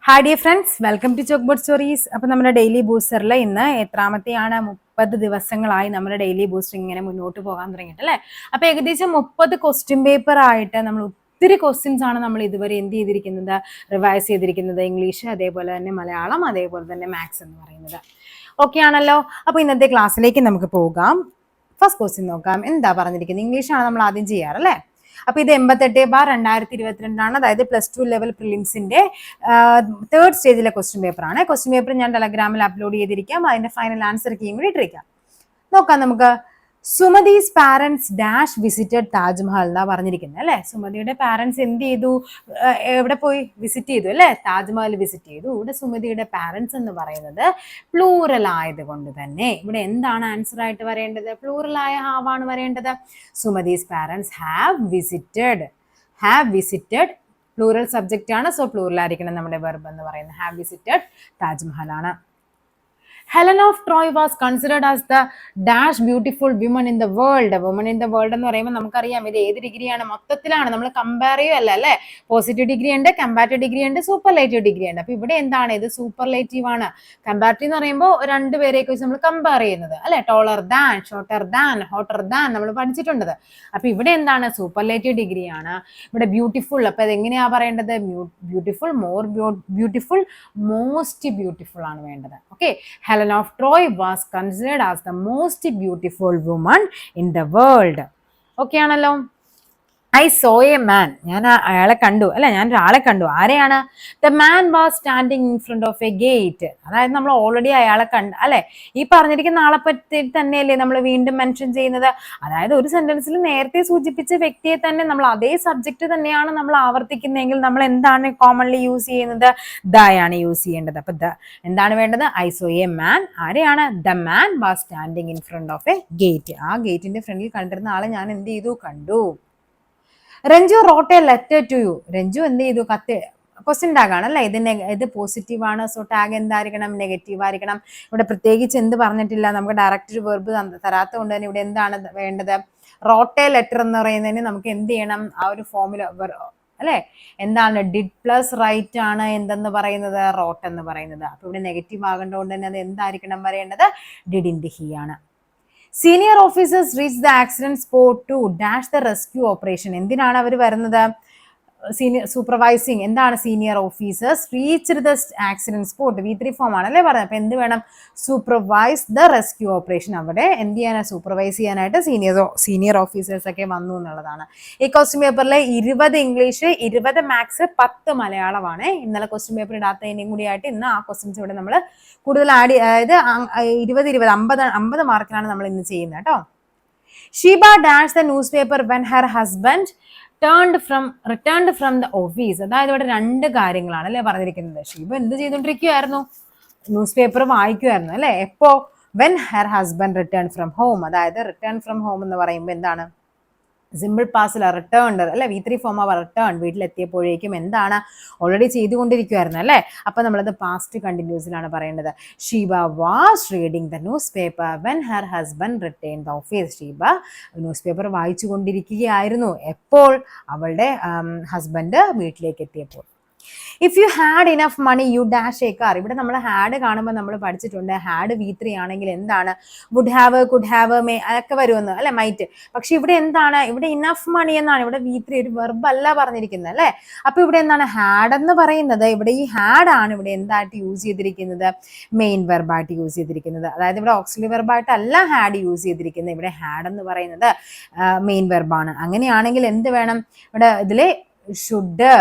Hi dear friends, welcome to chalk board stories. അപ്പം നമ്മുടെ daily ബൂസ്റ്ററിൽ ഇന്ന് എത്രാമത്തെയാണ്? 30 ദിവസങ്ങളായി നമ്മുടെ ഡെയിലി ബൂസ്റ്റർ ഇങ്ങനെ മുന്നോട്ട് പോകാൻ തുടങ്ങിയിട്ട് അല്ലേ. അപ്പം ഏകദേശം 30 ക്വസ്റ്റ്യൻ പേപ്പർ ആയിട്ട് നമ്മൾ ഒത്തിരി ക്വസ്റ്റ്യൻസ് ആണ് നമ്മൾ ഇതുവരെ എന്ത് ചെയ്തിരിക്കുന്നത്, റിവൈസ് ചെയ്തിരിക്കുന്നത്. ഇംഗ്ലീഷ്, അതേപോലെ തന്നെ മലയാളം, അതേപോലെ തന്നെ മാത്സ് എന്ന് പറയുന്നത്. ഓക്കെ ആണല്ലോ. അപ്പോൾ ഇന്നത്തെ ക്ലാസ്സിലേക്ക് നമുക്ക് പോകാം. ഫസ്റ്റ് ക്വസ്റ്റ്യൻ നോക്കാം. എന്താ പറഞ്ഞിരിക്കുന്നത്? ഇംഗ്ലീഷാണ് നമ്മൾ ആദ്യം ചെയ്യാറല്ലേ. അപ്പൊ ഇത് 88/2022 അതായത് +2 ലെവൽ പ്രിലിംസിന്റെ 3rd സ്റ്റേജിലെ ക്വസ്റ്റ്യൻ പേപ്പർ ആണ്. ക്വസ്റ്റ്യൻ പേപ്പർ ഞാൻ ടെലഗ്രാമിൽ അപ്ലോഡ് ചെയ്തിരിക്കാം. അതിന്റെ ഫൈനൽ ആൻസർ കീയും കൂടി ഇട്ടിരിക്കാം. നോക്കാം നമുക്ക്. സുമതീസ് പാരന്റ്സ് ഡാഷ് വിസിറ്റഡ് താജ്മഹൽ എന്നാ പറഞ്ഞിരിക്കുന്നത് അല്ലെ. സുമതിയുടെ പാരന്റ്സ് എന്ത് ചെയ്തു? എവിടെ പോയി വിസിറ്റ് ചെയ്തു അല്ലെ? താജ്മഹൽ വിസിറ്റ് ചെയ്തു. ഇവിടെ സുമതിയുടെ പാരന്റ്സ് എന്ന് പറയുന്നത് പ്ലൂറൽ ആയതുകൊണ്ട് തന്നെ ഇവിടെ എന്താണ് ആൻസർ ആയിട്ട് വരേണ്ടത്? പ്ലൂറൽ ആയ ഹാവ് ആണ് വരേണ്ടത്. Sumathi's parents have visited. Plural subject ആണ്. സോ പ്ലൂറൽ ആയിരിക്കണം നമ്മുടെ വെർബ് എന്ന് പറയുന്നത്. ഹാവ് വിസിറ്റഡ് താജ്മഹൽ ആണ്. Helen of Troy was considered as the dash beautiful woman in the world. Woman in the world എന്ന് പറയുമ്പോൾ നമുക്കറിയാം ഇത് ഏത് ഡിഗ്രിയാണ്? മൊത്തത്തിലാണ്. നമ്മൾ കമ്പയർ ചെയ്യുമല്ല അല്ലെ. പോസിറ്റീവ് ഡിഗ്രി ഉണ്ട്, കമ്പാരിറ്റീവ് ഡിഗ്രി ഉണ്ട്, സൂപ്പർലേറ്റീവ് ഡിഗ്രി ഉണ്ട്. അപ്പൊ ഇവിടെ എന്താണ്? ഇത് സൂപ്പർലേറ്റീവ് ആണ്. കമ്പാരിറ്റീവ് എന്ന് പറയുമ്പോൾ രണ്ടുപേരെയൊക്കെ വെച്ച് നമ്മൾ കമ്പയർ ചെയ്യുന്നത് അല്ലെ. ടോളർ than, shorter than, hotter than നമ്മൾ പഠിച്ചിട്ടുണ്ട്. അപ്പൊ ഇവിടെ എന്താണ്? സൂപ്പർലേറ്റീവ് ഡിഗ്രി ആണ്. ഇവിടെ ബ്യൂട്ടിഫുൾ. അപ്പൊ അത് എങ്ങനെയാ പറയേണ്ടത്? Beautiful, more beautiful, most beautiful ആണ് വേണ്ടത്. Okay. Helen of Troy was considered as the most beautiful woman in the world. Okay ആണല്ലോ. I saw a man. ഞാൻ അയാളെ കണ്ടു അല്ലെ. ഞാൻ ഒരാളെ കണ്ടു. ആരെയാണ്? The man was standing in front of a gate. അതായത് നമ്മൾ ഓൾറെഡി അയാളെ കണ്ടു അല്ലെ. ഈ പറഞ്ഞിരിക്കുന്ന ആളെ പറ്റി തന്നെയല്ലേ നമ്മൾ വീണ്ടും മെൻഷൻ ചെയ്യുന്നത്. അതായത് ഒരു സെന്റൻസിൽ നേരത്തെ സൂചിപ്പിച്ച വ്യക്തിയെ തന്നെ നമ്മൾ അതേ സബ്ജക്റ്റ് തന്നെയാണ് നമ്മൾ ആവർത്തിക്കുന്നതെങ്കിൽ നമ്മൾ എന്താണ് കോമൺലി യൂസ് ചെയ്യുന്നത്? ദയാണ് യൂസ് ചെയ്യേണ്ടത്. അപ്പൊ എന്താണ് വേണ്ടത്? I saw a man. ആരെയാണ്? The man was standing in front of a gate. ആ ഗേറ്റിന്റെ ഫ്രണ്ടിൽ കണ്ടിരുന്ന ആളെ ഞാൻ എന്ത് ചെയ്തു? കണ്ടു. Ranju wrote a letter to you. Ranju എന്ത് ചെയ്തു? കത്ത്. ക്വസ്റ്റ്യൻ ടാഗ് ആണ് അല്ലെ. ഇത് പോസിറ്റീവ് ആണ്. സോ ടാഗ് എന്തായിരിക്കണം? നെഗറ്റീവ് ആയിരിക്കണം. ഇവിടെ പ്രത്യേകിച്ച് എന്ത് പറഞ്ഞിട്ടില്ല. നമുക്ക് ഡയറക്റ്റ് വെർബ് തരാത്ത കൊണ്ട് തന്നെ ഇവിടെ എന്താണ് വേണ്ടത്? റോട്ട് എ ലെറ്റർ എന്ന് പറയുന്നതിന് നമുക്ക് എന്ത് ചെയ്യണം? ആ ഒരു ഫോമിൽ അല്ലെ. എന്താണ്? ഡിഡ് പ്ലസ് റൈറ്റ് ആണ് എന്തെന്ന് പറയുന്നത്? റോട്ട് എന്ന് പറയുന്നത്. അപ്പൊ ഇവിടെ നെഗറ്റീവ് ആകേണ്ടതുകൊണ്ട് തന്നെ അത് എന്തായിരിക്കണം വരേണ്ടത്? ഡിഡിന്റ് ഹി ആണ്. Senior officers reached the accident spot to dash the rescue operation. എന്തിനാണ് അവർ വരുന്നത്? സൂപ്പർവൈസിങ്. എന്താണ്? Senior officers reached the accident spot. V3 form ആണല്ലേ പറഞ്ഞത്. അപ്പൊ എന്ത് വേണം? Supervise the rescue operation. അവിടെ എന്ത് ചെയ്യാനാ? സൂപ്പർവൈസ് ചെയ്യാനായിട്ട് സീനിയർ ഓഫീസേഴ്സ് ഒക്കെ വന്നു എന്നുള്ളതാണ്. ഈ ക്വസ്റ്റ്യൻ പേപ്പറിൽ 20 ഇംഗ്ലീഷ്, 20 മാത്സ്, 10 മലയാളമാണ്. ഇന്നലെ ക്വസ്റ്റ്യൻ പേപ്പർ ഇടാത്തതിൻ്റെയും കൂടി ആയിട്ട് ഇന്ന് ആ ക്വസ്റ്റ്യൻസ് ഇവിടെ നമ്മൾ കൂടുതൽ അതായത് 20 50 മാർക്കിലാണ് നമ്മൾ ഇന്ന് ചെയ്യുന്നത് കേട്ടോ. Sheeba dash the news paper when her husband returned from the office. അതായത് ഇവിടെ രണ്ട് കാര്യങ്ങളാണ് അല്ലെ പറഞ്ഞിരിക്കുന്നത്. ഷീബ എന്ത് ചെയ്തുകൊണ്ടിരിക്കുകയായിരുന്നു? ന്യൂസ് പേപ്പർ വായിക്കുമായിരുന്നു അല്ലെ. എപ്പോ? When her husband return from home. അതായത് റിട്ടേൺ ഫ്രം ഹോം എന്ന് പറയുമ്പോൾ എന്താണ്? സിമ്പിൾ പാസിൽ റിട്ടേൺഡ് അല്ലെ. V3 ഫോം ആവാ റിട്ടേൺ. വീട്ടിലെത്തിയപ്പോഴേക്കും എന്താണ്? ഓൾറെഡി ചെയ്തുകൊണ്ടിരിക്കുവായിരുന്നു അല്ലെ. അപ്പൊ നമ്മളത് പാസ്റ്റ് കണ്ടിന്യൂസിലാണ് പറയേണ്ടത്. Sheeba was reading the news paper when her husband return the office. Sheeba news paper വായിച്ചു കൊണ്ടിരിക്കുകയായിരുന്നു. എപ്പോൾ? അവളുടെ ഹസ്ബൻഡ് വീട്ടിലേക്ക് എത്തിയപ്പോൾ. If you had enough money you dash a car. ഇവിടെ നമ്മൾ ഹാഡ് കാണുമ്പോൾ നമ്മൾ പഠിച്ചിട്ടുണ്ട്. ഹാഡ് V3 ആണെങ്കിൽ എന്താണ്? Would have, could have, may അതൊക്കെ വരുമെന്ന് അല്ലെ. മൈറ്റ്. പക്ഷെ ഇവിടെ എന്താണ്? ഇവിടെ ഇനഫ് മണി എന്നാണ്. ഇവിടെ V3 ഒരു വെർബ് അല്ല പറഞ്ഞിരിക്കുന്നത് അല്ലെ. അപ്പൊ ഇവിടെ എന്താണ്? ഹാഡ് എന്ന് പറയുന്നത് ഇവിടെ ഈ ഹാഡ് ആണ് ഇവിടെ എന്തായിട്ട് യൂസ് ചെയ്തിരിക്കുന്നത്? മെയിൻ വെർബായിട്ട് യൂസ് ചെയ്തിരിക്കുന്നത്. അതായത് ഇവിടെ ഓക്സിലറി വെർബായിട്ട് അല്ല ഹാഡ് യൂസ് ചെയ്തിരിക്കുന്നത്. ഇവിടെ ഹാഡ് എന്ന് പറയുന്നത് മെയിൻ വെർബാണ്. അങ്ങനെയാണെങ്കിൽ എന്ത് വേണം? ഇവിടെ ഇതില് ഷുഡ്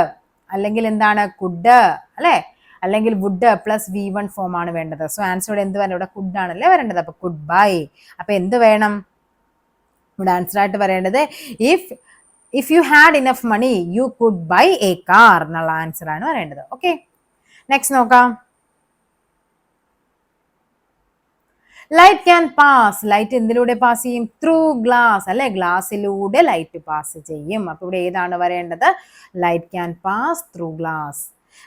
അല്ലെങ്കിൽ എന്താണ്? കുഡ് അല്ലെ, അല്ലെങ്കിൽ വുഡ് പ്ലസ് V1 ഫോം ആണ് വേണ്ടത്. സോ ആൻസർ ഇവിടെ എന്ത് വരണം? ഇവിടെ കുഡ് ആണല്ലേ വരേണ്ടത്. അപ്പൊ കുഡ് ബൈ. അപ്പൊ എന്ത് വേണം ഇവിടെ ആൻസർ ആയിട്ട് വരേണ്ടത്? If you had enough money you could buy a car എന്നുള്ള ആൻസർ ആണ് വരേണ്ടത്. ഓക്കെ. നെക്സ്റ്റ് നോക്കാം. Light can pass. ലൈറ്റ് എന്തിലൂടെ പാസ് ചെയ്യും? ത്രൂ ഗ്ലാസ് അല്ലെ. ഗ്ലാസ്സിലൂടെ ലൈറ്റ് പാസ് ചെയ്യും. അപ്പൊ ഇവിടെ ഏതാണ് വരേണ്ടത്? Light can pass through glass.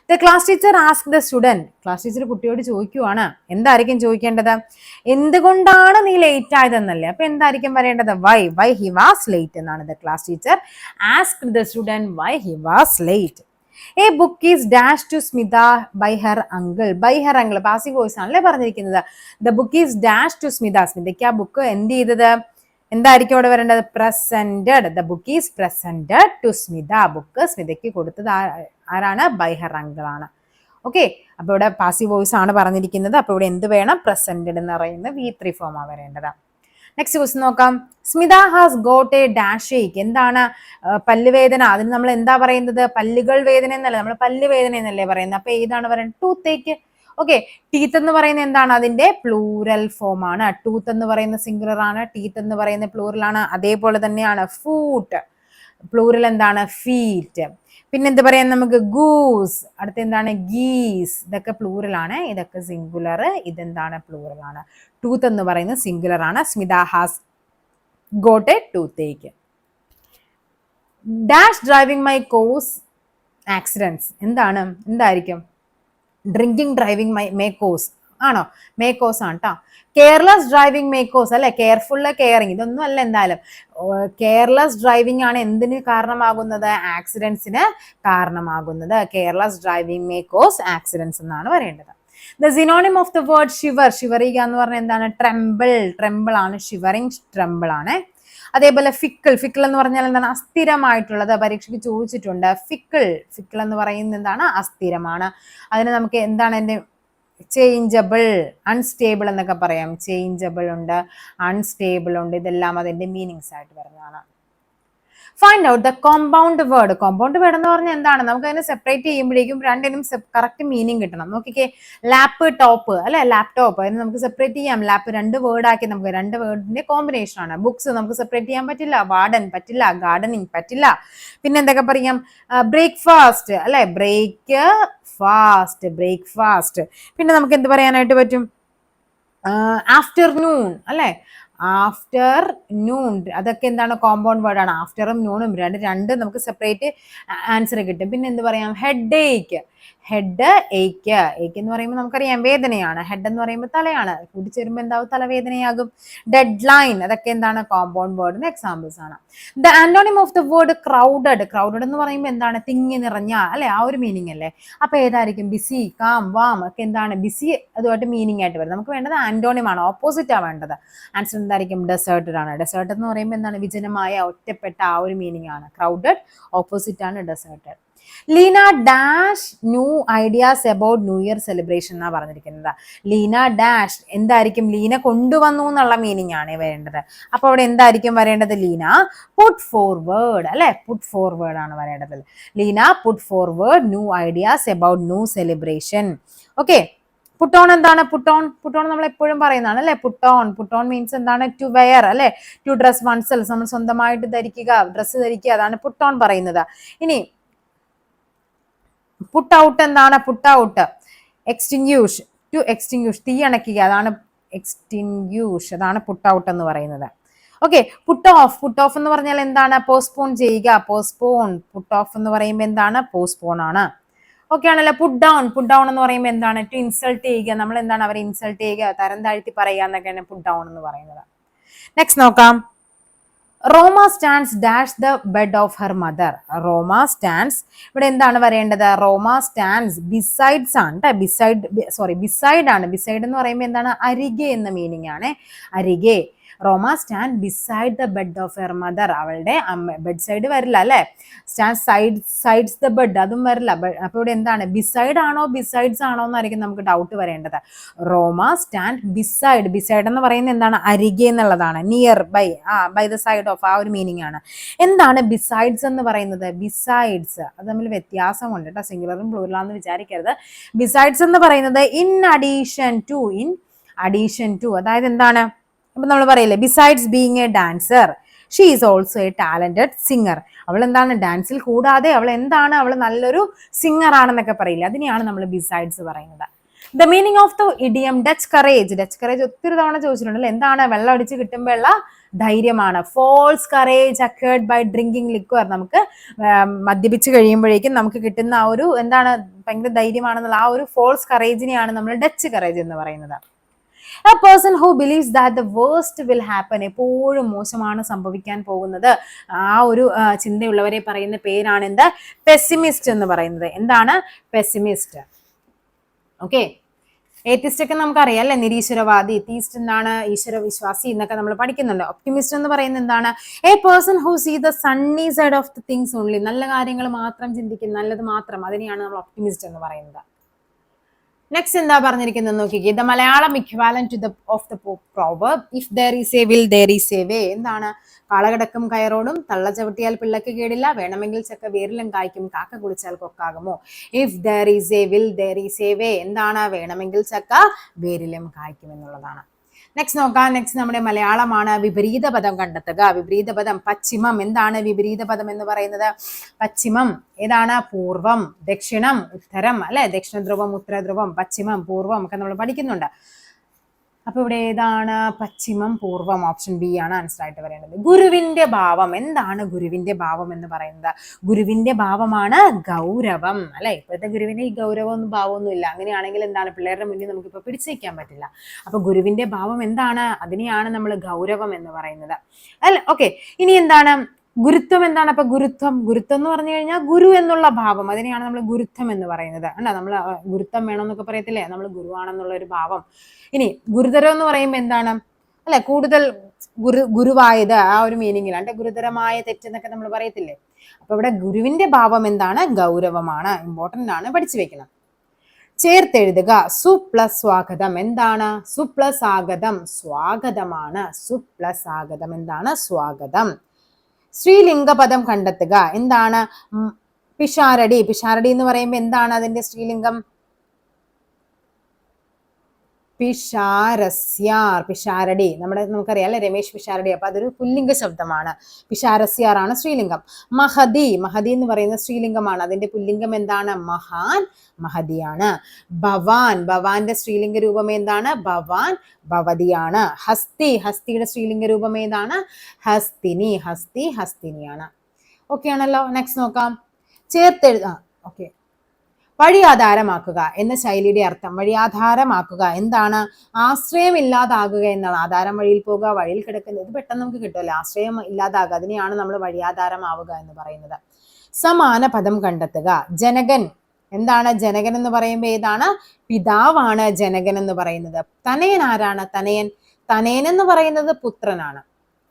The class teacher ask the student. Class teacher കുട്ടിയോട് ചോദിക്കുവാണ്. എന്തായിരിക്കും ചോദിക്കേണ്ടത്? എന്തുകൊണ്ടാണ് നീ ലേറ്റ് ആയതെന്നല്ലേ. അപ്പൊ എന്തായിരിക്കും വരേണ്ടത്? വൈ ഹി വാസ് ലേറ്റ് എന്നാണ്. The class teacher ask the student why he was late. A book is dash to Smitha by her uncle. By her uncle passive voice ആണല്ലേ പറഞ്ഞിരിക്കുന്നത്. The book is dash to Smitha. സ്മിതയ്ക്ക് ആ book എന്ത് ചെയ്തത്? എന്തായിരിക്കും അവിടെ വരേണ്ടത്? Presented. The book is presented to Smitha. Book സ്മിതയ്ക്ക് കൊടുത്തത് ആരാണ്? ബൈ ഹെർ അങ്കിൾ ആണ്. ഓക്കെ, അപ്പൊ ഇവിടെ പാസീവ് വോയിസ് ആണ് പറഞ്ഞിരിക്കുന്നത്. അപ്പൊ ഇവിടെ എന്ത് വേണം? പ്രസന്റഡ് എന്ന് പറയുന്ന V3 ഫോമാ വരേണ്ടത്. നെക്സ്റ്റ് ക്വസ്റ്റ്യൻ നോക്കാം. Smitha has got a dash ache. എന്താണ്? പല്ലുവേദന. അതിന് നമ്മൾ എന്താ പറയുന്നത്? പല്ലുകൾ വേദന എന്നല്ല, നമ്മൾ പല്ലുവേദന എന്നല്ലേ പറയുന്നത്. അപ്പൊ ഏതാണ് പറയുന്നത്? ടൂത്ത് ഏക്ക്. ഓക്കെ, ടീത്ത് എന്ന് പറയുന്നത് എന്താണ്? അതിന്റെ പ്ലൂറൽ ഫോം ആണ്. ടൂത്ത് എന്ന് പറയുന്ന സിംഗുലർ ആണ്, ടീത്ത് എന്ന് പറയുന്ന പ്ലൂറൽ ആണ്. അതേപോലെ തന്നെയാണ് ഫൂട്ട്, പ്ലൂറൽ എന്താണ്? ഫീറ്റ്. പിന്നെ എന്ത് പറയാം നമുക്ക്? ഗൂസ്. അടുത്ത എന്താണ്? ഗീസ്. ഇതൊക്കെ പ്ലൂറൽ ആണ്, ഇതൊക്കെ സിംഗുലർ. ഇതെന്താണ്? പ്ലൂറൽ ആണ്. ടൂത്ത് എന്ന് പറയുന്നത് സിംഗുലർ ആണ്. Smitha has got a toothache. Dash driving my cause accidents. എന്താണ്? എന്തായിരിക്കും? ഡ്രിങ്കിങ് ഡ്രൈവിംഗ് മേ കോസ് ആണോ? മേ കോസ് ആണ് കേട്ടോ. കെയർലെസ് ഡ്രൈവിംഗ് മേ കോസ് അല്ലെ, കെയർഫുള്ള് കെയറിങ് ഇതൊന്നും അല്ല. എന്തായാലും കെയർലെസ് ഡ്രൈവിംഗ് ആണ് എന്തിന് കാരണമാകുന്നത്? ആക്സിഡൻസിന് കാരണമാകുന്നത്. Careless driving may cause accidents എന്നാണ് പറയേണ്ടത്. The synonym of the word shiver. ഷിവറിക എന്ന് പറഞ്ഞാൽ എന്താണ്? ട്രെമ്പിൾ. ട്രെമ്പിൾ ആണ്. ഷിവറിങ് ട്രെമ്പിൾ ആണ്. അതേപോലെ ഫിക്കിൾ. ഫിക്കിൾ എന്ന് പറഞ്ഞാൽ എന്താണ്? അസ്ഥിരമായിട്ടുള്ളത്. പരീക്ഷയ്ക്ക് ചോദിച്ചിട്ടുണ്ട്. ഫിക്കിൾ. ഫിക്കിൾ എന്ന് പറയുന്നത് എന്താണ്? അസ്ഥിരമാണ്. അതിന് നമുക്ക് എന്താണ് അതിന്റെ? ചേഞ്ചബിൾ, അൺസ്റ്റേബിൾ എന്നൊക്കെ പറയാം. ചേഞ്ചബിൾ ഉണ്ട്, അൺസ്റ്റേബിൾ ഉണ്ട്. ഇതെല്ലാം അതിന്റെ മീനിങ്സ് ആയിട്ട് വരുന്നതാണ്. Find out the compound word. Compound word എന്ന് പറഞ്ഞാൽ എന്താണ്? നമുക്ക് അതിനെ സെപ്പറേറ്റ് ചെയ്യുമ്പോഴേക്കും രണ്ടിനും കറക്റ്റ് മീനിങ് കിട്ടണം. നോക്കിക്കേ, ലാപ്പ് ടോപ്പ് അല്ലെ, ലാപ്ടോപ്പ്. അതിന് നമുക്ക് സെപ്പറേറ്റ് ചെയ്യാം. ലാപ്പ് 2 വേർഡ് ആക്കി, നമുക്ക് 2 വേർഡിന്റെ കോമ്പിനേഷൻ ആണ്. ബുക്സ് നമുക്ക് സെപ്പറേറ്റ് ചെയ്യാൻ പറ്റില്ല. വാർഡൻ പറ്റില്ല. ഗാർഡനിങ് പറ്റില്ല. പിന്നെ എന്തൊക്കെ പറയാം? ബ്രേക്ക്ഫാസ്റ്റ് അല്ലെ, ബ്രേക്ക് ഫാസ്റ്റ്, ബ്രേക്ക്ഫാസ്റ്റ്. പിന്നെ നമുക്ക് എന്ത് പറയാനായിട്ട് പറ്റും? ആഫ്റ്റർനൂൺ അല്ലെ, ആഫ്റ്റർനൂൺ. അതൊക്കെ എന്താണ്? കോമ്പൗണ്ട് വേർഡ് ആണ്. ആഫ്റ്ററും നൂണും രണ്ട് നമുക്ക് സെപ്പറേറ്റ് ആൻസർ കിട്ടും. പിന്നെ എന്ത് പറയാം? ഹെഡ് ഏക്ക്. ഹെഡ് ഏക്ക്. ഏക്ക് എന്ന് പറയുമ്പോൾ നമുക്കറിയാം വേദനയാണ്. ഹെഡ് എന്ന് പറയുമ്പോൾ തലയാണ്. കൂടിച്ചേരുമ്പോൾ എന്താവും? തലവേദനയാകും. Deadline. അതൊക്കെ എന്താണ്? കോമ്പൗണ്ട് വേർഡിന് എക്സാമ്പിൾസ് ആണ്. The antonym of the word crowded. Crowded എന്ന് പറയുമ്പോൾ എന്താണ്? തിങ്ങി നിറഞ്ഞ അല്ലെ, ആ ഒരു മീനിങ് അല്ലേ. അപ്പൊ ഏതായിരിക്കും? ബിസി, കാം, വാം ഒക്കെ എന്താണ്? ബിസി അതുമായിട്ട് മീനിങ് ആയിട്ട് വരും. നമുക്ക് വേണ്ടത് ആന്റോണിം ആണ്, ഓപ്പോസിറ്റ് ആ വേണ്ടത്. ആൻസർ എന്തായിരിക്കും? ഡെസേർട്ടഡ് ആണ്. ഡെസേർട്ട് എന്ന് പറയുമ്പോൾ എന്താണ്? വിജനമായ, ഒറ്റപ്പെട്ട ആ ഒരു മീനിങ് ആണ്. ക്രൗഡഡ് ഓപ്പോസിറ്റ് ആണ് deserted. Leena dash new ideas about new year celebration എന്നാ പറഞ്ഞിരിക്കുന്നത്. ലീന ഡാഷ് എന്തായിരിക്കും? ലീന കൊണ്ടുവന്നു എന്നുള്ള മീനിങ് ആണ് വരേണ്ടത്. അപ്പൊ അവിടെ എന്തായിരിക്കും വരേണ്ടത്? ലീന പുട്ട് ഫോർവേഡ് അല്ലെ, പുട്ട് ഫോർവേഡ് ആണ് വരേണ്ടത്. Leena put forward new ideas about new celebration. Okay, put on എന്താണ്? പുട്ടോൺ നമ്മൾ എപ്പോഴും പറയുന്നതാണ് അല്ലെ. പുട്ടോൺ മീൻസ് എന്താണ്? ടു വെയർ അല്ലെ, ടു ഡ്രസ് വൺസെൽഫ്. നമ്മൾ സ്വന്തമായിട്ട് ധരിക്കുക, ഡ്രസ്സ് ധരിക്കുക, അതാണ് പുട്ടോൺ പറയുന്നത്. ഇനി പുട്ട് ഔട്ട് എന്താണ്? Put out extinguish, to extinguish, തീ അണയ്ക്കുക, അതാണ് എക്സ്റ്റിങ്യൂഷ്, അതാണ് പുട്ട് ഔട്ട് എന്ന് പറയുന്നത്. ഓക്കെ, പുട്ട് ഓഫ് എന്ന് പറഞ്ഞാൽ എന്താണ്? പോസ്റ്റ്പോൺ ചെയ്യുക, പോസ്റ്റ്പോൺ. പുട്ട് ഓഫ് എന്ന് പറയുമ്പോൾ എന്താണ്? പോസ്റ്റ്പോൺ ആണ്. ഓക്കെ ആണല്ലോ. പുട്ട് ഡൗൺ എന്ന് പറയുമ്പോൾ എന്താണ്? ടു ഇൻസൾട്ട് ചെയ്യുക. നമ്മൾ എന്താണ്? അവരെ ഇൻസൾട്ട് ചെയ്യുക, തരം താഴ്ത്തി പറയുക എന്നൊക്കെയാണ് പുട്ട് ഡൗൺ എന്ന് പറയുന്നത്. നെക്സ്റ്റ് നോക്കാം. Roma stands dash the bed of her mother. Roma stands, ഇവിടെ എന്താണ് വരേണ്ടത്? റോമ സ്റ്റാൻഡ്സ് ബിസൈഡ്സ് ആണ്. ബിസൈഡ് ആണ്. ബിസൈഡ് എന്ന് പറയുമ്പോൾ എന്താണ്? അരികെ എന്ന മീനിങ് ആണ്. അരികെ. Roma stand beside the bed of her mother. അവളുടെ ബെഡ് സൈഡ് വരില്ല അല്ലെ. സ്റ്റാൻഡ് സൈഡ്സ് ദ ബെഡ്, അതും വരില്ല. അപ്പൊ ഇവിടെ എന്താണ്? ബിസൈഡ് ആണോ ബിസൈഡ്സ് ആണോ എന്നായിരിക്കും നമുക്ക് ഡൗട്ട് വരേണ്ടത്. റോമ സ്റ്റാൻഡ് ബിസൈഡ്. ബിസൈഡ് എന്ന് പറയുന്നത് എന്താണ്? അരികെ എന്നുള്ളതാണ്. Near by, by the side of, ആ ഒരു മീനിങ് ആണ്. എന്താണ് ബിസൈഡ്സ് എന്ന് പറയുന്നത്? ബിസൈഡ്സ് അത് തമ്മിൽ വ്യത്യാസമുണ്ട് കേട്ടോ. സിംഗുലറും പ്ലൂറലാണെന്ന് വിചാരിക്കരുത്. ബിസൈഡ്സ് എന്ന് പറയുന്നത് ഇൻ അഡീഷൻ ടു, അതായത് എന്താണ്? അപ്പൊ നമ്മൾ പറയില്ലേ, besides being A dancer she is also A talented singer. അവൾ എന്താണ്? ഡാൻസിൽ കൂടാതെ അവൾ എന്താണ്? അവൾ നല്ലൊരു സിംഗർ ആണെന്നൊക്കെ പറയില്ല, അതിനെയാണ് നമ്മൾ ബിസൈഡ്സ് പറയുന്നത്. The meaning of the idiom Dutch courage. Dutch courage ഒത്തിരി തവണ ചോദിച്ചിട്ടുണ്ട് അല്ലെ. എന്താണ്? വെള്ളം അടിച്ച് കിട്ടുമ്പോഴുള്ള ധൈര്യമാണ്. False courage accord by drinking liquor. നമുക്ക് മദ്യപിച്ച് കഴിയുമ്പോഴേക്കും നമുക്ക് കിട്ടുന്ന ആ ഒരു എന്താണ്? ഭയങ്കര ധൈര്യമാണെന്നുള്ള ആ ഒരു ഫോൾസ് കറേജിനെയാണ് നമ്മൾ ഡച്ച് കറേജ് എന്ന് പറയുന്നത്. A person who believes that the worst will happen, എപ്പോഴും മോശമാണ് സംഭവിക്കാൻ പോകുന്നത്, ആ ഒരു ചിന്തയുള്ളവരെ പറയുന്ന പേരാണ് എന്ത്? പെസിമിസ്റ്റ് എന്ന് പറയുന്നത്. എന്താണ്? പെസിമിസ്റ്റ്. ഓക്കെ. ഏത്തിസ്റ്റ് ഒക്കെ നമുക്കറിയാം അല്ലെ, നിരീശ്വരവാദി. തീസ്റ്റ് എന്താണ്? ഈശ്വര വിശ്വാസി എന്നൊക്കെ നമ്മൾ പഠിക്കുന്നുണ്ട്. ഒപ്റ്റിമിസ്റ്റ് എന്ന് പറയുന്നത് എന്താണ്? A person who see the sunny side of the things only, നല്ല കാര്യങ്ങൾ മാത്രം ചിന്തിക്കും, നല്ലത് മാത്രം, അതിനെയാണ് നമ്മൾ ഒപ്റ്റിമിസ്റ്റ് എന്ന് പറയുന്നത്. നെക്സ്റ്റ് എന്താ പറഞ്ഞിരിക്കുന്നത് നോക്കിക്കേ. The Malayalam equivalent to the of the proverb if there is a will there is a way. എന്താണ്? കാളകിടക്കും കയറോടും, തള്ള ചവിട്ടിയാൽ പിള്ളക്ക് കേടില്ല, വേണമെങ്കിൽ ചക്ക വേരിലും കായ്ക്കും, കാക്ക കുളിച്ചാൽ കൊക്കാകുമോ. If there is a will there is a way. എന്താണ്? വേണമെങ്കിൽ ചക്ക വേരിലും കായ്ക്കും എന്നുള്ളതാണ്. നെക്സ്റ്റ് നോക്കാം. നെക്സ്റ്റ് നമ്മുടെ മലയാളമാണ്. വിപരീത പദം കണ്ടെത്തുക. വിപരീത പദം പശ്ചിമം. എന്താണ് വിപരീത പദം എന്ന് പറയുന്നത്? പശ്ചിമം ഏതാണ്? പൂർവം, ദക്ഷിണം, ഉത്തരം അല്ലെ. ദക്ഷിണ ധ്രുവം, ഉത്തര ധ്രുവം, പശ്ചിമം, പൂർവം ഒക്കെ നമ്മൾ പഠിക്കുന്നുണ്ട്. അപ്പൊ ഇവിടെ ഏതാണ്? പശ്ചിമം, പൂർവം. ഓപ്ഷൻ ബി ആണ് ആൻസർ ആയിട്ട് വരേണ്ടത്. ഗുരുവിന്റെ ഭാവം. എന്താണ് ഗുരുവിന്റെ ഭാവം എന്ന് പറയുന്നത്? ഗുരുവിന്റെ ഭാവമാണ് ഗൗരവം അല്ലെ. ഇപ്പോഴത്തെ ഗുരുവിന് ഈ ഗൗരവമൊന്നും ഭാവമൊന്നും ഇല്ല. അങ്ങനെയാണെങ്കിൽ എന്താണ്? പിള്ളേരുടെ മുന്നിൽ നമുക്കിപ്പോൾ പിടിച്ചു വയ്ക്കാൻ പറ്റില്ല. അപ്പൊ ഗുരുവിന്റെ ഭാവം എന്താണ്? അതിനെയാണ് നമ്മൾ ഗൗരവം എന്ന് പറയുന്നത് അല്ല. ഓക്കെ. ഇനി എന്താണ് ഗുരുത്വം? എന്താണ് അപ്പൊ ഗുരുത്വം? ഗുരുത്വം എന്ന് പറഞ്ഞു കഴിഞ്ഞാൽ ഗുരു എന്നുള്ള ഭാവം, അതിനെയാണ് നമ്മൾ ഗുരുത്വം എന്ന് പറയുന്നത് അല്ല. നമ്മൾ ഗുരുത്വം വേണമെന്നൊക്കെ പറയത്തില്ലേ, നമ്മൾ ഗുരുവാണെന്നുള്ള ഒരു ഭാവം. ഇനി ഗുരുതരം എന്ന് പറയുമ്പോൾ എന്താണ് അല്ലെ, കൂടുതൽ ഗുരുവായത് ആ ഒരു മീനിങ്ങിലാണ്. ഗുരുതരമായ തെറ്റെന്നൊക്കെ നമ്മൾ പറയത്തില്ലേ. അപ്പൊ ഇവിടെ ഗുരുവിന്റെ ഭാവം എന്താണ്? ഗൗരവമാണ്. ഇമ്പോർട്ടന്റ് ആണ്, പഠിച്ചു വെക്കണം. ചേർത്തെഴുതുക. സു പ്ലസ് സ്വാഗതം. എന്താണ്? സു പ്ലസ് ആഗതം സ്വാഗതമാണ്. സു പ്ലസ് ആഗതം എന്താണ്? സ്വാഗതം. സ്ത്രീലിംഗ പദം കണ്ടെത്തുക. എന്താണ്? പിഷാരടി. പിഷാരടി എന്ന് പറയുമ്പോൾ എന്താണ് അതിന്റെ സ്ത്രീലിംഗം? പിഷാരസ്യാർ. പിഷാരടി നമുക്കറിയാം അല്ലെ, രമേശ് പിഷാരടി. അപ്പൊ അതൊരു പുല്ലിംഗ ശബ്ദമാണ്. പിഷാരസ്യാർ ആണ് സ്ത്രീലിംഗം. മഹതി. മഹതി എന്ന് പറയുന്ന സ്ത്രീലിംഗമാണ്. അതിന്റെ പുല്ലിംഗം എന്താണ്? മഹാൻ, മഹതിയാണ്. ഭവാൻ. ഭവാന്റെ സ്ത്രീലിംഗ രൂപം എന്താണ്? ഭവാൻ, ഭവതിയാണ്. ഹസ്തി. ഹസ്തിയുടെ സ്ത്രീലിംഗ രൂപം ഏതാണ്? ഹസ്തിനി. ഹസ്തി, ഹസ്തിനിയാണ്. ഓക്കെ ആണല്ലോ. നെക്സ്റ്റ് നോക്കാം. ചേർത്തെഴുതാം. ഓക്കെ. വഴിയാധാരമാക്കുക എന്ന ശൈലിയുടെ അർത്ഥം. വഴിയാധാരമാക്കുക എന്താണ്? ആശ്രയം ഇല്ലാതാകുക എന്നാണ്. ആധാരം വഴിയിൽ പോകുക, വഴിയിൽ കിടക്കുന്നത്, ഇത് പെട്ടെന്ന് നമുക്ക് കിട്ടുമല്ലോ. ആശ്രയം ഇല്ലാതാകുക, അതിനെയാണ് നമ്മൾ വഴിയാധാരമാവുക എന്ന് പറയുന്നത്. സമാന പദം കണ്ടെത്തുക. ജനകൻ. എന്താണ് ജനകൻ എന്ന് പറയുമ്പോൾ ഏതാണ്? പിതാവാണ് ജനകൻ എന്ന് പറയുന്നത്. തനയൻ ആരാണ്? തനയൻ. തനയൻ എന്ന് പറയുന്നത് പുത്രനാണ്.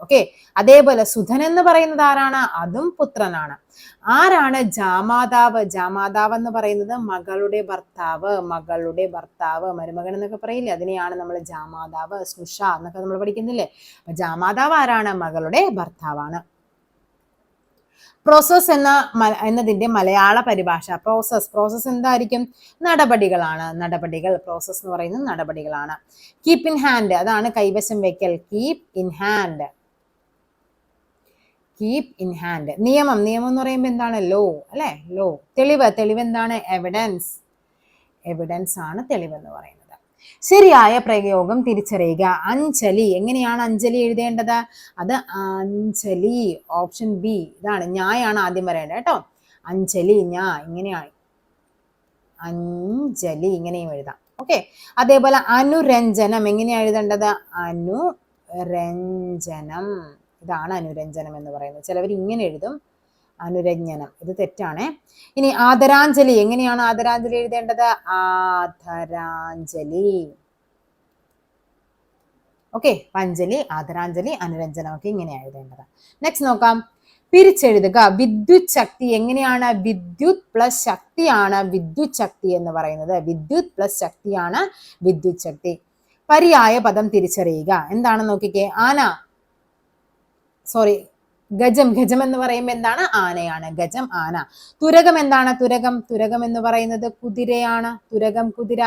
ഓക്കെ. അതേപോലെ സുധൻ എന്ന് പറയുന്നത് ആരാണ്? അതും പുത്രനാണ്. ആരാണ് ജാമാതാവ്? ജാമാതാവ് എന്ന് പറയുന്നത് മകളുടെ ഭർത്താവ്. മകളുടെ ഭർത്താവ്, മരുമകൻ എന്നൊക്കെ പറയില്ലേ, അതിനെയാണ് നമ്മൾ ജാമാതാവ്, സ്നുഷ എന്നൊക്കെ നമ്മൾ പഠിക്കുന്നില്ലേ. അപ്പൊ ജാമാതാവ് ആരാണ്? മകളുടെ ഭർത്താവാണ്. പ്രോസസ് എന്നതിന്റെ മലയാള പരിഭാഷ. പ്രോസസ് എന്തായിരിക്കും? നടപടികളാണ്. നടപടികൾ. പ്രോസസ് എന്ന് പറയുന്നത് നടപടികളാണ്. കീപ് ഇൻ ഹാൻഡ്, അതാണ് കൈവശം വെക്കൽ. Keep in hand. Keep in hand. നിയമം. നിയമം എന്ന് പറയുമ്പോൾ എന്താണ്? ലോ അല്ലെ. ലോ. തെളിവ്. തെളിവ് എന്താണ്? എവിഡൻസ്. എവിഡൻസ് ആണ് തെളിവ് എന്ന് പറയുന്നത്. ശരിയായ പ്രയോഗം തിരിച്ചറിയുക. അഞ്ജലി. എങ്ങനെയാണ് അഞ്ജലി എഴുതേണ്ടത്? അത് അഞ്ജലി. Option B. ഇതാണ്. ഞായാണ് ആദ്യം പറയേണ്ടത് കേട്ടോ. അഞ്ജലി. ഇങ്ങനെയാണ് അഞ്ജലി, ഇങ്ങനെയും എഴുതാം. ഓക്കെ. അതേപോലെ അനുരഞ്ജനം. എങ്ങനെയാണ് എഴുതേണ്ടത്? അനുരഞ്ജനം. ഇതാണ് അനുരഞ്ജനം എന്ന് പറയുന്നത്. ചിലവർ ഇങ്ങനെ എഴുതും, അനുരഞ്ജനം. ഇത് തെറ്റാണ്. ഇനി ആദരാഞ്ജലി. എങ്ങനെയാണ് ആദരാഞ്ജലി എഴുതേണ്ടത്? ആദരാഞ്ജലി. ഓക്കെ. പഞ്ജലി, ആദരാഞ്ജലി, അനുരഞ്ജനം ഒക്കെ ഇങ്ങനെയാണ് എഴുതേണ്ടത്. നെക്സ്റ്റ് നോക്കാം. പിരിച്ചെഴുതുക. വിദ്യുത് ശക്തി. എങ്ങനെയാണ്? വിദ്യുത് പ്ലസ് ശക്തിയാണ് വിദ്യുത് ശക്തി എന്ന് പറയുന്നത്. വിദ്യുത് പ്ലസ് ശക്തിയാണ് വിദ്യുത് ശക്തി. പര്യായ പദം തിരിച്ചറിയുക. എന്താണ് നോക്കിക്കേ. ഗജം. ഗജം എന്ന് പറയുമ്പോൾ എന്താണ്? ആനയാണ്. ഗജം, ആന. തുരകം എന്താണ്? തുരകം എന്ന് പറയുന്നത് കുതിരയാണ്. തുരകം, കുതിര.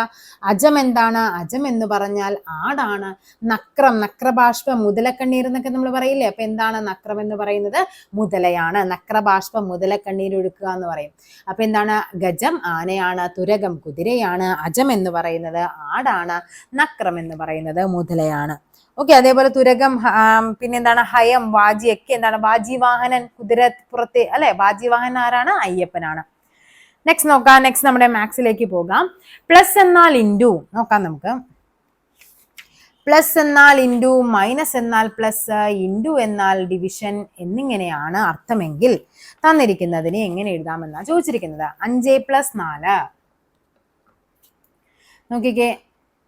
അജം എന്താണ്? അജം എന്ന് പറഞ്ഞാൽ ആടാണ്. നക്രം. നക്രബാഷ്പം, മുതലക്കണ്ണീർ എന്നൊക്കെ നമ്മൾ പറയില്ലേ. അപ്പൊ എന്താണ് നക്രം എന്ന് പറയുന്നത്? മുതലയാണ്. നക്രബാഷ്പം, മുതലക്കണ്ണീർ ഒഴുക്കുക എന്ന് പറയും. അപ്പൊ എന്താണ്? ഗജം ആനയാണ്, തുരകം കുതിരയാണ്, അജം എന്ന് പറയുന്നത് ആടാണ്, നക്രം എന്ന് പറയുന്നത് മുതലയാണ്. ഓക്കെ. അതേപോലെ തുരകം, പിന്നെന്താണ്? ഹയം, വാജി ഒക്കെ എന്താണ്? വാജിവാഹനൻ, കുതിരപ്പുറത്തെ അല്ലെ. വാജിവാഹനൻ ആരാണ്? അയ്യപ്പനാണ്. നെക്സ്റ്റ് നോക്കാം. നെക്സ്റ്റ് നമ്മുടെ മാത്സിലേക്ക് പോകാം. പ്ലസ് എന്നാൽ ഇൻറ്റു നോക്കാം നമുക്ക്. പ്ലസ് എന്നാൽ ഇൻറ്റു, മൈനസ് എന്നാൽ പ്ലസ്, ഇൻറ്റു എന്നാൽ ഡിവിഷൻ എന്നിങ്ങനെയാണ് അർത്ഥമെങ്കിൽ തന്നിരിക്കുന്നതിനെ എങ്ങനെ എഴുതാമെന്നാണ് ചോദിച്ചിരിക്കുന്നത്. 5+4 നോക്കിക്കേ,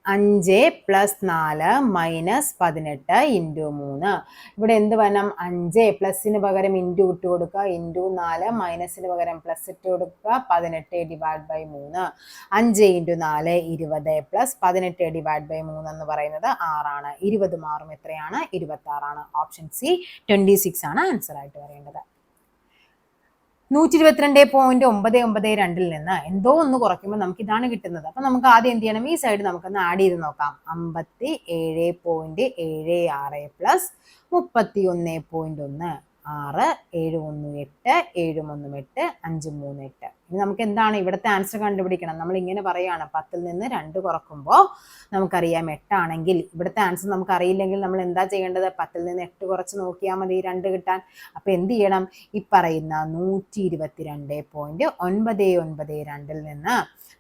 5+4 -18 ഇൻറ്റു 3. ഇവിടെ എന്ത് വേണം? 5 പ്ലസിന് പകരം ഇൻറ്റു ഇട്ട് കൊടുക്കുക, ഇൻറ്റു 4 മൈനസിന് പകരം പ്ലസ് ഇട്ട് കൊടുക്കുക, 18 divide by 3. 5 into 4 20 plus 18 divide by 3 എന്ന് പറയുന്നത് 6 ആണ്. 20 മാറും എത്രയാണ്? 26 ആണ്. ഓപ്ഷൻ സി 26 ആണ് ആൻസർ ആയിട്ട് വരേണ്ടത്. 122.992 നിന്ന് എന്തോ ഒന്ന് കുറയ്ക്കുമ്പോൾ നമുക്ക് ഇതാണ് കിട്ടുന്നത്. അപ്പൊ നമുക്ക് ആദ്യം എന്ത് ചെയ്യണം? ഈ സൈഡ് നമുക്കൊന്ന് ആഡ് ചെയ്ത് നോക്കാം. 57.76 പ്ലസ് 31.1 6 7 1 8 7 1 8 5 3 8. ഇനി നമുക്ക് എന്താണ് ഇവിടുത്തെ ആൻസർ കണ്ടുപിടിക്കണം. നമ്മൾ ഇങ്ങനെ പറയാണ്, 10ൽ നിന്ന് 2 കുറക്കുമ്പോൾ നമുക്കറിയാം 8 ആണെങ്കിൽ ഇവിടുത്തെ ആൻസർ നമുക്ക് അറിയില്ലെങ്കിൽ നമ്മൾ എന്താ ചെയ്യേണ്ടത്? 10ൽ നിന്ന് 8 കുറച്ച് നോക്കിയാൽ മതി 2 കിട്ടാൻ. അപ്പൊ എന്ത് ചെയ്യണം? ഈ പറയുന്ന 122.992 നിന്ന്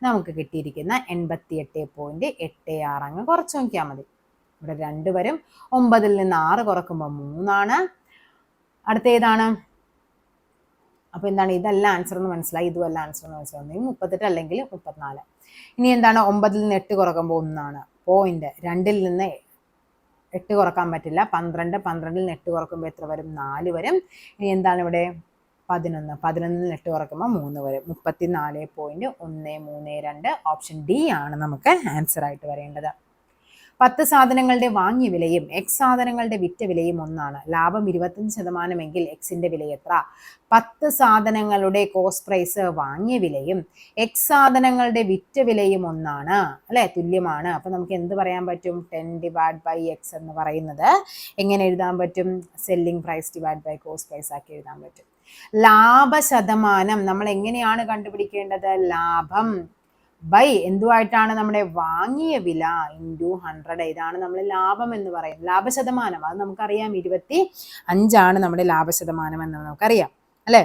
നമുക്ക് കിട്ടിയിരിക്കുന്ന 88.86 അങ്ങ് കുറച്ച് നോക്കിയാൽ മതി. ഇവിടെ 2 വരും. 9ൽ നിന്ന് 6 കുറക്കുമ്പോൾ 3 ആണ്. അടുത്ത ഏതാണ്? അപ്പൊ എന്താണ്? ഇതല്ല ആൻസർ എന്ന് മനസ്സിലായി, ഇതുമല്ല ആൻസർ എന്ന് മനസ്സിലായി. 38 അല്ലെങ്കിൽ 34. ഇനി എന്താണ്? 9ൽ നിന്ന് 8 കുറക്കുമ്പോൾ 1 ആണ്. പോയിന്റ്. 2ൽ നിന്ന് 8 കുറക്കാൻ പറ്റില്ല. 12. 12ൽ നിന്ന് 8 കുറക്കുമ്പോൾ എത്ര വരും? 4 വരും. ഇനി എന്താണ് ഇവിടെ? 11. 11ൽ നിന്ന് 8 കുറക്കുമ്പോൾ 3 വരും. 34.132. ഓപ്ഷൻ ഡി ആണ് നമുക്ക് ആൻസർ ആയിട്ട് വരേണ്ടത്. 10 സാധനങ്ങളുടെ വാങ്ങിയ വിലയും എക്സ് സാധനങ്ങളുടെ വിറ്റ വിലയും ഒന്നാണ്. ലാഭം 25% എങ്കിൽ എക്സിന്റെ വില എത്ര? 10 സാധനങ്ങളുടെ കോസ്റ്റ് പ്രൈസ് വാങ്ങിയ വിലയും എക്സ് സാധനങ്ങളുടെ വിറ്റ വിലയും ഒന്നാണ്, അല്ലെ? തുല്യമാണ്. അപ്പൊ നമുക്ക് എന്ത് പറയാൻ പറ്റും? 10 ഡിവൈഡ് ബൈ എക്സ് എന്ന് പറയുന്നത് എങ്ങനെ എഴുതാൻ പറ്റും? Selling price divide by cost price ആക്കി എഴുതാൻ പറ്റും. ലാഭശതമാനം നമ്മൾ എങ്ങനെയാണ് കണ്ടുപിടിക്കേണ്ടത്? ലാഭം ബൈ എന്തുമായിട്ടാണ്? നമ്മുടെ വാങ്ങിയ വില ഇൻറ്റു 100. ഇതാണ് നമ്മൾ ലാഭം എന്ന് പറയുന്നത്. ലാഭശതമാനം അത് നമുക്കറിയാം 25 നമ്മുടെ ലാഭശതമാനം എന്ന് നമുക്കറിയാം, അല്ലെ?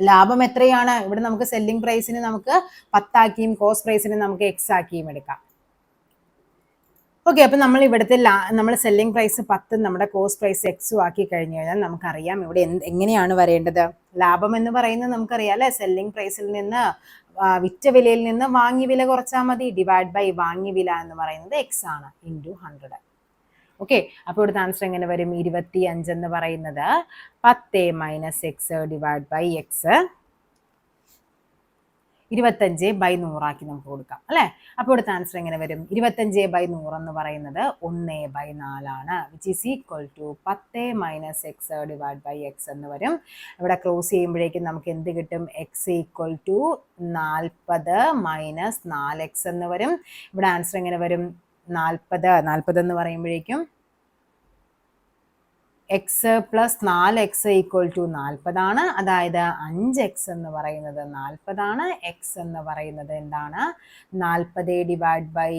ലാഭം എത്രയാണ്? ഇവിടെ നമുക്ക് സെല്ലിംഗ് പ്രൈസിന് നമുക്ക് 10 ആക്കിയും കോസ്റ്റ് പ്രൈസിന് നമുക്ക് എക്സ് ആക്കിയും എടുക്കാം. ഓക്കെ, അപ്പൊ നമ്മൾ ഇവിടുത്തെ നമ്മൾ സെല്ലിംഗ് പ്രൈസ് 10 നമ്മുടെ കോസ്റ്റ് പ്രൈസ് എക്സും ആക്കി കഴിഞ്ഞു കഴിഞ്ഞാൽ നമുക്കറിയാം ഇവിടെ എങ്ങനെയാണ് വരേണ്ടത്. ലാഭം എന്ന് പറയുന്നത് നമുക്കറിയാം, അല്ലെ? സെല്ലിംഗ് പ്രൈസിൽ നിന്ന് വിറ്റ വിലയിൽ നിന്ന് വാങ്ങിയ വില കുറച്ചാൽ മതി. ഡിവൈഡ് ബൈ വാങ്ങിയ വില എന്ന് പറയുന്നത് എക്സ് ആണ് ഇൻറ്റു 100. ഓക്കെ, അപ്പോൾ ഇവിടുത്തെ ആൻസർ എങ്ങനെ വരും? 25 എന്ന് പറയുന്നത് 10 minus x divide by x 25/100 ആക്കി നമുക്ക് കൊടുക്കാം, അല്ലെ? അപ്പോൾ ഇവിടുത്തെ ആൻസർ എങ്ങനെ വരും? 25/100 എന്ന് പറയുന്നത് 1/4 ആണ്. Which is equal to 10 minus x divide by x എന്ന് വരും. ഇവിടെ ക്രോസ് ചെയ്യുമ്പോഴേക്കും നമുക്ക് എന്ത് കിട്ടും? X equal to 40 minus 4x എന്ന് വരും. ഇവിടെ ആൻസർ എങ്ങനെ വരും? 40 എന്ന് പറയുമ്പോഴേക്കും X plus 4x equal to 40 ആണ്. അതായത് 5x എന്ന് പറയുന്നത് 40 ആണ്. എക്സ് എന്ന് പറയുന്നത് എന്താണ്? 40 ഡിവൈഡ് ബൈ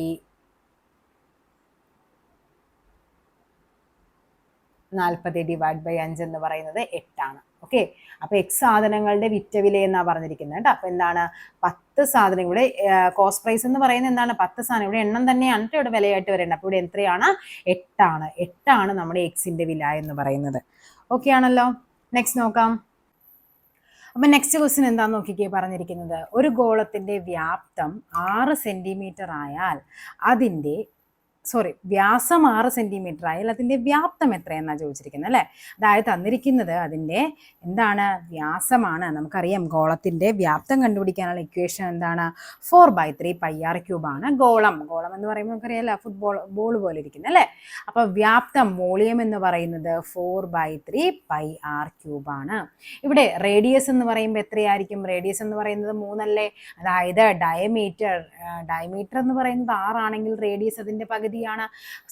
5 എന്ന് പറയുന്നത് 8 ആണ്. ഓക്കെ, അപ്പൊ എക്സ് സാധനങ്ങളുടെ വിറ്റ വില എന്നാ പറഞ്ഞിരിക്കുന്നത് കേട്ടോ. അപ്പൊ എന്താണ്? 10 സാധനം ഇവിടെ കോസ്റ്റ് പ്രൈസ് എന്ന് പറയുന്നത് എന്താണ്? 10 സാധനം. ഇവിടെ എണ്ണം തന്നെയാണ് ഇവിടെ വിലയായിട്ട് വരേണ്ടത്. അപ്പൊ ഇവിടെ എത്രയാണ്? 8 ആണ്. 8 ആണ് നമ്മുടെ എക്സിന്റെ വില എന്ന് പറയുന്നത്. ഓക്കെ ആണല്ലോ. നെക്സ്റ്റ് നോക്കാം. അപ്പൊ നെക്സ്റ്റ് ക്വസ്റ്റ്യൻ എന്താന്ന് നോക്കിക്കേ പറഞ്ഞിരിക്കുന്നത്. ഒരു ഗോളത്തിന്റെ വ്യാപ്തം 6 സെന്റിമീറ്റർ ആയാൽ അതിന്റെ വ്യാസം 6 സെന്റിമീറ്റർ ആയാൽ അതിന്റെ വ്യാപ്തം എത്രയെന്നാണ് ചോദിച്ചിരിക്കുന്നത്, അല്ലെ? അതായത് തന്നിരിക്കുന്നത് അതിന്റെ എന്താണ്? വ്യാസമാണ്. നമുക്കറിയാം ഗോളത്തിന്റെ വ്യാപ്തം കണ്ടുപിടിക്കാനുള്ള ഇക്വേഷൻ എന്താണ്? 4/3 πr³ ആണ് ഗോളം. ഗോളം എന്ന് പറയുമ്പോൾ നമുക്കറിയാലോ ബോൾ പോലെ ഇരിക്കുന്നത്, അല്ലെ? അപ്പൊ വ്യാപ്തം വോളിയം എന്ന് പറയുന്നത് 4/3 πr³ ആണ്. ഇവിടെ റേഡിയസ് എന്ന് പറയുമ്പോൾ എത്രയായിരിക്കും? റേഡിയസ് എന്ന് പറയുന്നത് 3 അല്ലേ? അതായത് ഡയമീറ്റർ എന്ന് പറയുന്നത് 6 ആണെങ്കിൽ റേഡിയസ് അതിന്റെ പകുതി.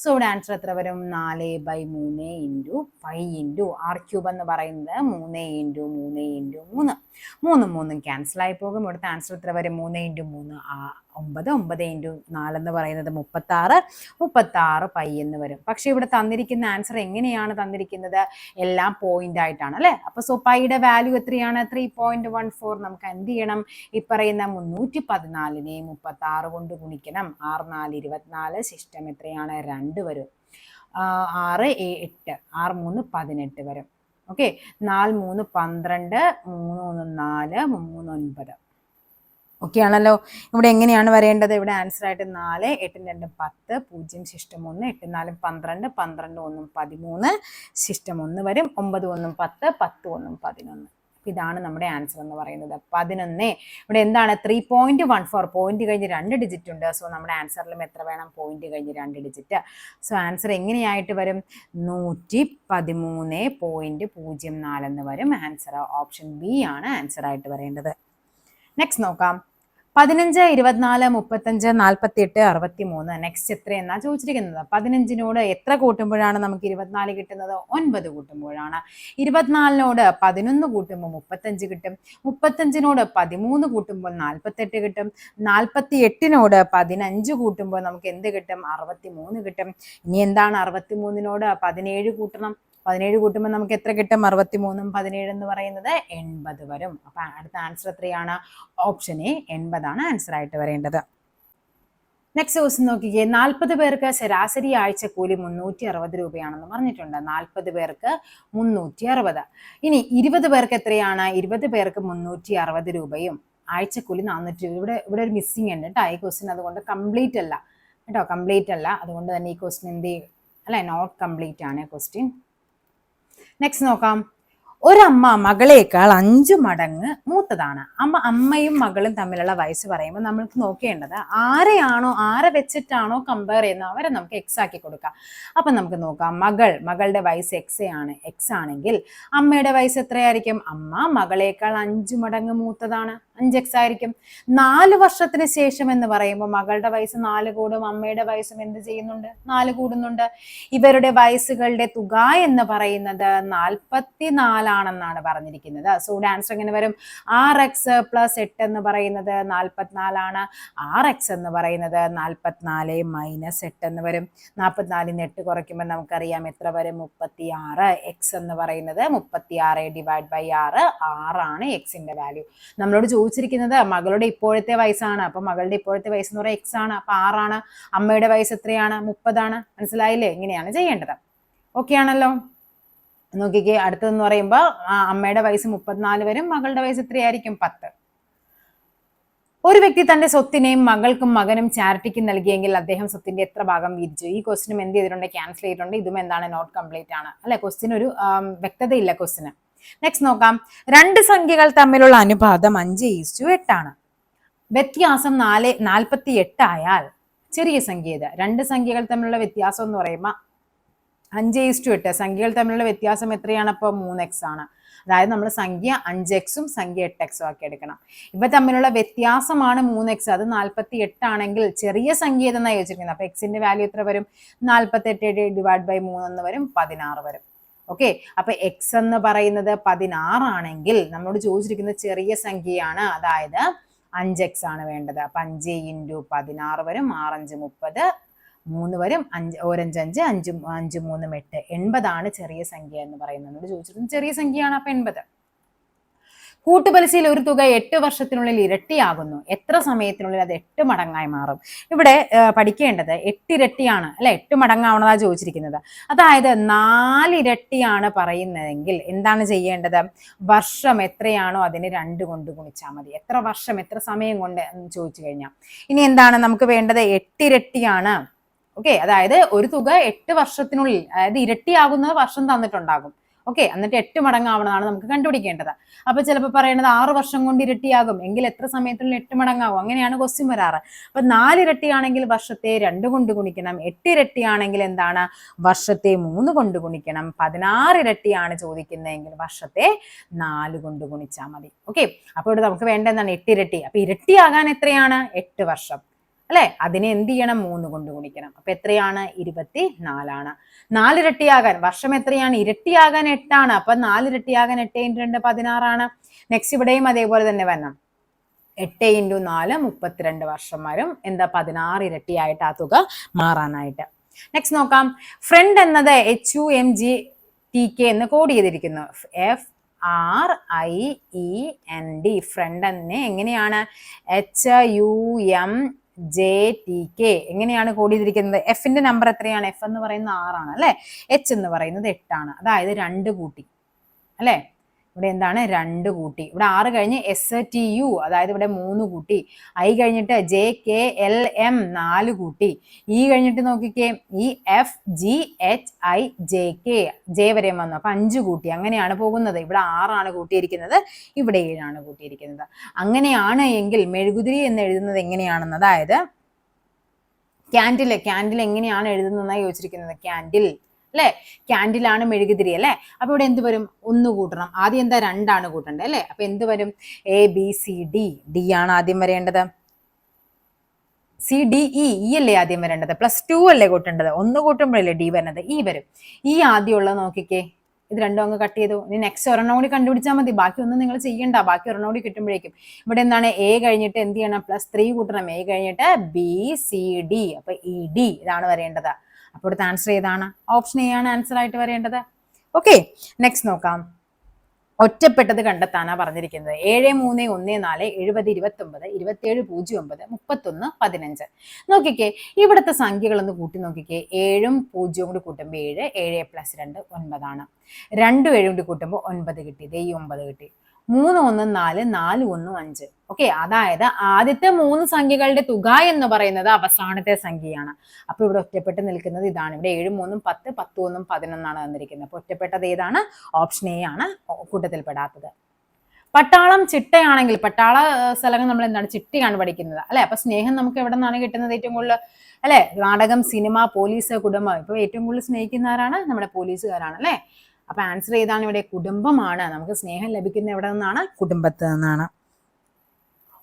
സോ ഇവിടെ ആൻസർ എത്ര വരും? 4/3 ഇൻറ്റു 5 ഇൻറ്റു r³ എന്ന് പറയുന്നത് 3 ഇൻറ്റു 3 ഇൻറ്റു 3. 3 ക്യാൻസൽ ആയി പോകും. ഇവിടുത്തെ ആൻസർ എത്ര വരും? 3 ഇൻറ്റു 3 9 ഇൻറ്റു 4 എന്ന് പറയുന്നത് 36 പൈ എന്ന് വരും. പക്ഷെ ഇവിടെ തന്നിരിക്കുന്ന ആൻസർ എങ്ങനെയാണ് തന്നിരിക്കുന്നത്? എല്ലാം പോയിന്റ് ആയിട്ടാണ് അല്ലെ. അപ്പൊ സോ പൈയുടെ വാല്യൂ എത്രയാണ്? 3.14. നമുക്ക് എന്ത് ചെയ്യണം? ഈ പറയുന്ന 314നെ 36 കൊണ്ട് ഗുണിക്കണം. 6 4 24, ശിഷ്ടം എത്രയാണ്? 2 വരും. 6 8, 6 3 18 വരും. ഓക്കെ, 4 3 12, 3 4, 3 9. ഓക്കെ ആണല്ലോ. ഇവിടെ എങ്ങനെയാണ് വരേണ്ടത്? ഇവിടെ ആൻസർ ആയിട്ട് 4 8 2 10, 0 ശിഷ്ടം 1, 8 4 12, 12 1 13, ശിഷ്ടം 1 വരും. 9 1 10, 10 1 11. ഇതാണ് നമ്മുടെ ആൻസർ എന്ന് പറയുന്നത് 11. ഇവിടെ എന്താണ്? 3.14. പോയിന്റ് കഴിഞ്ഞ് 2 ഡിജിറ്റ് ഉണ്ട്. സോ നമ്മുടെ ആൻസറിലും എത്ര വേണം? പോയിന്റ് കഴിഞ്ഞ് 2 ഡിജിറ്റ്. സോ ആൻസർ എങ്ങനെയായിട്ട് വരും? 113.04 എന്ന് വരും ആൻസർ. ഓപ്ഷൻ ബി ആണ് ആൻസർ ആയിട്ട് വരേണ്ടത്. നെക്സ്റ്റ് നോക്കാം. 15 24 35 48 63. നെക്സ്റ്റ് എത്രയെന്നാ ചോദിച്ചിരിക്കുന്നത്? 15നോട് എത്ര കൂട്ടുമ്പോഴാണ് നമുക്ക് 24 കിട്ടുന്നത്? 9 കൂട്ടുമ്പോഴാണ്. 24നോട് 11 കൂട്ടുമ്പോൾ 35 കിട്ടും. 35നോട് 13 കൂട്ടുമ്പോൾ 48 കിട്ടും. 48നോട് 15 കൂട്ടുമ്പോൾ നമുക്ക് എന്ത് കിട്ടും? 63 കിട്ടും. ഇനി എന്താണ് 63നോട് 17 കൂട്ടണം. 17 കൂട്ടുമ്പോൾ നമുക്ക് എത്ര കിട്ടും? 63 17 എന്ന് പറയുന്നത് 80 വരും. അപ്പൊ അടുത്ത ആൻസർ എത്രയാണ്? ഓപ്ഷൻ എ 80 ആണ് ആൻസർ ആയിട്ട് വരേണ്ടത്. നെക്സ്റ്റ് ക്വസ്റ്റ്യൻ നോക്കിക്കേ. 40 പേർക്ക് ശരാശരി ആഴ്ചക്കൂലി 360 രൂപയാണെന്ന് പറഞ്ഞിട്ടുണ്ട്. 40 പേർക്ക് 360. ഇനി 20 പേർക്ക് എത്രയാണ്? 20 പേർക്ക് 360 രൂപയും ആഴ്ചക്കൂലി 400 രൂപ. ഇവിടെ ഒരു മിസ്സിംഗ് ഉണ്ട് കേട്ടോ ഈ ക്വസ്റ്റ്യൻ. അതുകൊണ്ട് കംപ്ലീറ്റ് അല്ല കേട്ടോ, കംപ്ലീറ്റ് അല്ല. അതുകൊണ്ട് തന്നെ ഈ ക്വസ്റ്റ്യൻ എന്ത് ചെയ്യും? അല്ലെ, നോട്ട് കംപ്ലീറ്റ് ആണ് ക്വസ്റ്റ്യൻ. നെക്സ്റ്റ് നോക്കാം. ഒരമ്മ മകളേക്കാൾ 5 മടങ്ങ് മൂത്തതാണ്. അമ്മയും മകളും തമ്മിലുള്ള വയസ്സ് പറയുമ്പോൾ നമ്മൾക്ക് നോക്കേണ്ടത് ആരെ വെച്ചിട്ടാണോ കമ്പയർ ചെയ്യുന്നത് അവരെ നമുക്ക് എക്സ് ആക്കി കൊടുക്കാം. അപ്പൊ നമുക്ക് നോക്കാം. മകളുടെ വയസ്സ് എക്സ് ആണെങ്കിൽ അമ്മയുടെ വയസ്സ് എത്രയായിരിക്കും? അമ്മ മകളേക്കാൾ 5 മടങ്ങ് മൂത്തതാണ്, 5x ആയിരിക്കും. 4 വർഷത്തിന് ശേഷം എന്ന് പറയുമ്പോൾ മകളുടെ വയസ്സ് 4 കൂടും, അമ്മയുടെ വയസ്സും എന്ത് ചെയ്യുന്നുണ്ട്? 4 കൂടുന്നുണ്ട്. ഇവരുടെ വയസ്സുകളുടെ തുക എന്ന് പറയുന്നത് 44 ആണെന്നാണ് പറഞ്ഞിരിക്കുന്നത്. സോ ഇവിടെ ആൻസർ എങ്ങനെ വരും? 6x + 8 എന്ന് പറയുന്നത് 44 ആണ്. 6x എന്ന് പറയുന്നത് 44 - 8 എന്ന് വരും. 44 8 കുറയ്ക്കുമ്പോൾ നമുക്കറിയാം എത്ര വരും? 36. x എന്ന് പറയുന്നത് 36 / 6 6ആണ് എക്സിന്റെ വാല്യൂ. നമ്മളോട് ചോദിച്ചിരിക്കുന്നത് മകളുടെ ഇപ്പോഴത്തെ വയസ്സാണ്. അപ്പൊ മകളുടെ ഇപ്പോഴത്തെ വയസ്സ് എന്ന് പറയുന്നത് x ആണ്. അപ്പൊ 6 ആണ്. അമ്മയുടെ വയസ്സ് എത്രയാണ്? 30 ആണ്. മനസ്സിലായില്ലേ? ഇങ്ങനെയാണ് ചെയ്യേണ്ടത്. ഓക്കെ ആണല്ലോ. നോക്കിക്കേ, അടുത്തതെന്ന് പറയുമ്പോൾ അമ്മയുടെ വയസ്സ് 34 വരും, മകളുടെ വയസ്സ് എത്രയായിരിക്കും? 10. ഒരു വ്യക്തി തന്റെ സ്വത്തിനെയും മകൾക്കും മകനും ചാരിറ്റിക്ക് നൽകിയെങ്കിൽ അദ്ദേഹം സ്വത്തിന്റെ എത്ര ഭാഗം വീതിച്ചു? ഈ ക്വസ്റ്റിനും എന്ത് ചെയ്തിട്ടുണ്ട്? ക്യാൻസൽ ചെയ്തിട്ടുണ്ട്. ഇതും എന്താണ്? നോട്ട് കംപ്ലീറ്റ് ആണ് അല്ലെ. ക്വസ്റ്റിന് ഒരു വ്യക്തതയില്ല ക്വസ്റ്റിന്. നെക്സ്റ്റ് നോക്കാം. 2 സംഖ്യകൾ തമ്മിലുള്ള അനുപാതം 5:8 ആണ്. വ്യത്യാസം 48 ആയാൽ ചെറിയ സംഖ്യ ഏത്? 2 സംഖ്യകൾ തമ്മിലുള്ള വ്യത്യാസം എന്ന് പറയുമ്പോൾ 5:8. സംഖ്യകൾ തമ്മിലുള്ള വ്യത്യാസം എത്രയാണ്? അപ്പോൾ 3x ആണ്. അതായത് നമ്മൾ സംഖ്യ 5x സംഖ്യ 8x ആക്കി എടുക്കണം. ഇവ തമ്മിലുള്ള വ്യത്യാസമാണ് 3x. അത് 48 ആണെങ്കിൽ ചെറിയ സംഖ്യ ഏതെന്നാണ് ചോദിച്ചിരിക്കുന്നത്. അപ്പൊ എക്സിന്റെ വാല്യൂ എത്ര വരും? 48 / 3 എന്ന് വരും, 16 വരും. ഓക്കെ, അപ്പൊ എക്സ് എന്ന് പറയുന്നത് 16 ആണെങ്കിൽ നമ്മളോട് ചോദിച്ചിരിക്കുന്ന ചെറിയ സംഖ്യയാണ്, അതായത് 5x ആണ് വേണ്ടത്. അപ്പൊ 5 × 16 വരും, 6 5 30, 3 വരും, 5 1 5 5 5 3 8 80 ആണ് ചെറിയ സംഖ്യ എന്ന് പറയുന്നത്. ചോദിച്ചിട്ടുണ്ട് ചെറിയ സംഖ്യയാണ്, അപ്പൊ 80. കൂട്ടുപലിശയിൽ ഒരു തുക 8 വർഷത്തിനുള്ളിൽ ഇരട്ടിയാകുന്നു. എത്ര സമയത്തിനുള്ളിൽ അത് 8 മടങ്ങായി മാറും? ഇവിടെ പഠിക്കേണ്ടത് 8 ഇരട്ടിയാണ് അല്ലെ, 8 മടങ്ങാവണതാണ് ചോദിച്ചിരിക്കുന്നത്. അതായത് 4 ഇരട്ടിയാണ് പറയുന്നതെങ്കിൽ എന്താണ് ചെയ്യേണ്ടത്? വർഷം എത്രയാണോ അതിന് 2 കൊണ്ട് ഗുണിച്ചാൽ മതി. എത്ര വർഷം, എത്ര സമയം കൊണ്ട് എന്ന് ചോദിച്ചു കഴിഞ്ഞാൽ ഇനി എന്താണ് നമുക്ക് വേണ്ടത്? 8 ഇരട്ടിയാണ്. ഓക്കെ, അതായത് ഒരു തുക 8 വർഷത്തിനുള്ളിൽ, അതായത് ഇരട്ടിയാകുന്നത് വർഷം തന്നിട്ടുണ്ടാകും. ഓക്കെ, എന്നിട്ട് 8 മടങ്ങാവണതാണ് നമുക്ക് കണ്ടുപിടിക്കേണ്ടത്. അപ്പൊ ചിലപ്പോൾ പറയണത് 6 വർഷം കൊണ്ട് ഇരട്ടിയാകും എങ്കിൽ എത്ര സമയത്തിനുള്ളിൽ 8 മടങ്ങാവും? അങ്ങനെയാണ് ക്വസ്റ്റ്യൻ വരാറ്. അപ്പൊ 4 ഇരട്ടിയാണെങ്കിൽ വർഷത്തെ 2 കൊണ്ട് ഗുണിക്കണം. 8 ഇരട്ടിയാണെങ്കിൽ എന്താണ്? വർഷത്തെ 3 കൊണ്ട് ഗുണിക്കണം. 16 ഇരട്ടിയാണ് ചോദിക്കുന്നതെങ്കിൽ വർഷത്തെ 4 കൊണ്ട് ഗുണിച്ചാൽ മതി. ഓക്കെ, അപ്പോൾ ഇവിടെ നമുക്ക് വേണ്ട എന്താണ്? 8 ഇരട്ടി. അപ്പൊ ഇരട്ടിയാകാൻ എത്രയാണ്? 8 വർഷം അല്ലെ. അതിനെ എന്ത് ചെയ്യണം? 3 കൊണ്ട് ഗുണിക്കണം. അപ്പൊ എത്രയാണ്? 24 ആണ്. 4 ഇരട്ടിയാകാൻ വർഷം എത്രയാണ്? ഇരട്ടിയാകാൻ 8 ആണ്. അപ്പൊ 4 ഇരട്ടിയാകാൻ 8 × 2 16 ആണ്. നെക്സ്റ്റ് ഇവിടെയും അതേപോലെ തന്നെ വരണം. 8 × 4 32 വർഷം വരും. എന്താ 16 ഇരട്ടിയായിട്ട് ആ തുക മാറാനായിട്ട്. നെക്സ്റ്റ് നോക്കാം. ഫ്രണ്ട് എന്നത് HUMGTK എന്ന് കോഡ് ചെയ്തിരിക്കുന്നു. FRIEND. ഫ്രണ്ട് എന്നെ എങ്ങനെയാണ് HUMJTK എങ്ങനെയാണ് കോഡ് ചെയ്തിരിക്കുന്നത്? എഫിന്റെ നമ്പർ എത്രയാണ്? എഫ് എന്ന് പറയുന്നത് 6 ആണ് അല്ലെ. എച്ച് എന്ന് പറയുന്നത് 8 ആണ്. അതായത് 2 കൂട്ടി അല്ലെ. ഇവിടെ എന്താണ്? 2 കൂട്ടി. ഇവിടെ 6 കഴിഞ്ഞ് STU, അതായത് ഇവിടെ 3 കൂട്ടി. I കഴിഞ്ഞിട്ട് JKLM 4 കൂട്ടി. E കഴിഞ്ഞിട്ട് നോക്കിക്കേ EFGHIJK ജെ വരെ വന്നു. അപ്പൊ 5 കൂട്ടി. അങ്ങനെയാണ് പോകുന്നത്. ഇവിടെ 6 ആണ് കൂട്ടിയിരിക്കുന്നത്, ഇവിടെ 7 ആണ് കൂട്ടിയിരിക്കുന്നത്. അങ്ങനെയാണ് എങ്കിൽ മെഴുകുതിരി എന്ന് എഴുതുന്നത് എങ്ങനെയാണെന്ന്, അതായത് ക്യാൻഡിൽ എങ്ങനെയാണ് എഴുതുന്നതെന്നാണ് ചോദിച്ചിരിക്കുന്നത്. ക്യാൻഡിൽ അല്ലെ. ക്യാൻഡിലാണ് മെഴുകുതിരി അല്ലെ. അപ്പൊ ഇവിടെ എന്ത് വരും? 1 കൂട്ടണം. ആദ്യം എന്താ? 2 ആണ് കൂട്ടേണ്ടത് അല്ലെ. അപ്പൊ എന്ത് വരും? ABCD. ഡി ആണ് ആദ്യം വരേണ്ടത്. CDE അല്ലേ ആദ്യം വരേണ്ടത്. +2 അല്ലേ കൂട്ടേണ്ടത്. 1 കൂട്ടുമ്പോഴല്ലേ ഡി വരുന്നത്. ഇ വരും. ഈ ആദ്യമുള്ളത് നോക്കിക്കേ, ഇത് രണ്ടും അങ്ങ് കട്ട് ചെയ്തു. ഇനി നെക്സ്റ്റ് ഒരെണ്ണം കൂടി കണ്ടുപിടിച്ചാൽ മതി. ബാക്കി ഒന്നും നിങ്ങൾ ചെയ്യണ്ട. ബാക്കി ഒരെണ്ണം കൂടി കിട്ടുമ്പോഴേക്കും ഇവിടെ എന്താണ്? എ കഴിഞ്ഞിട്ട് എന്ത് ചെയ്യണം? +3 കൂട്ടണം. എ കഴിഞ്ഞിട്ട് BCD. അപ്പൊ ED ഇതാണ് വരേണ്ടത്. അപ്പോൾ ഇവിടുത്തെ ആൻസർ ഏതാണ്? ഓപ്ഷൻ എ ആണ് ആൻസർ ആയിട്ട് വരേണ്ടത്. ഓക്കെ, നെക്സ്റ്റ് നോക്കാം. ഒറ്റപ്പെട്ടത് കണ്ടെത്താനാണ് പറഞ്ഞിരിക്കുന്നത്. 7 3 1 4 70 29 27 09 31 15. നോക്കിക്കേ, ഇവിടുത്തെ സംഖ്യകളൊന്ന് കൂട്ടി നോക്കിക്കേ. 7ഉം 0ഉം കൂടി കൂട്ടുമ്പോൾ 7, 7 + 2 9 ആണ്. 2 7 കൂടി കൂട്ടുമ്പോൾ 9 കിട്ടി. ദേ ഈ 9 കിട്ടി. 3 1 4 4 1 5. ഓക്കെ, അതായത് ആദ്യത്തെ 3 സംഖ്യകളുടെ തുക എന്ന് പറയുന്നത് അവസാനത്തെ സംഖ്യയാണ്. അപ്പൊ ഇവിടെ ഒറ്റപ്പെട്ട് നിൽക്കുന്നത് ഇതാണ്. ഇവിടെ 7 3 10 10 1 11 തന്നിരിക്കുന്നത്. അപ്പൊ ഒറ്റപ്പെട്ടത് ഏതാണ്? ഓപ്ഷൻ എ ആണ് കൂട്ടത്തിൽപ്പെടാത്തത്. പട്ടാളം ചിട്ടയാണെങ്കിൽ, പട്ടാള സ്ഥലങ്ങൾ നമ്മൾ എന്താണ്? ചിട്ടയാണ് പഠിക്കുന്നത് അല്ലെ. അപ്പൊ സ്നേഹം നമുക്ക് എവിടെ നിന്നാണ് കിട്ടുന്നത് ഏറ്റവും കൂടുതൽ അല്ലെ? നാടകം, സിനിമ, പോലീസ്, കുടുംബം. ഇപ്പൊ ഏറ്റവും കൂടുതൽ സ്നേഹിക്കുന്ന ആരാണ്? നമ്മുടെ പോലീസുകാരാണ് അല്ലെ. അപ്പൊ ആൻസർ ഏതാണ്? ഇവിടെ കുടുംബമാണ്. നമുക്ക് സ്നേഹം ലഭിക്കുന്ന എവിടെ നിന്നാണ്? കുടുംബത്തിൽ നിന്നാണ്.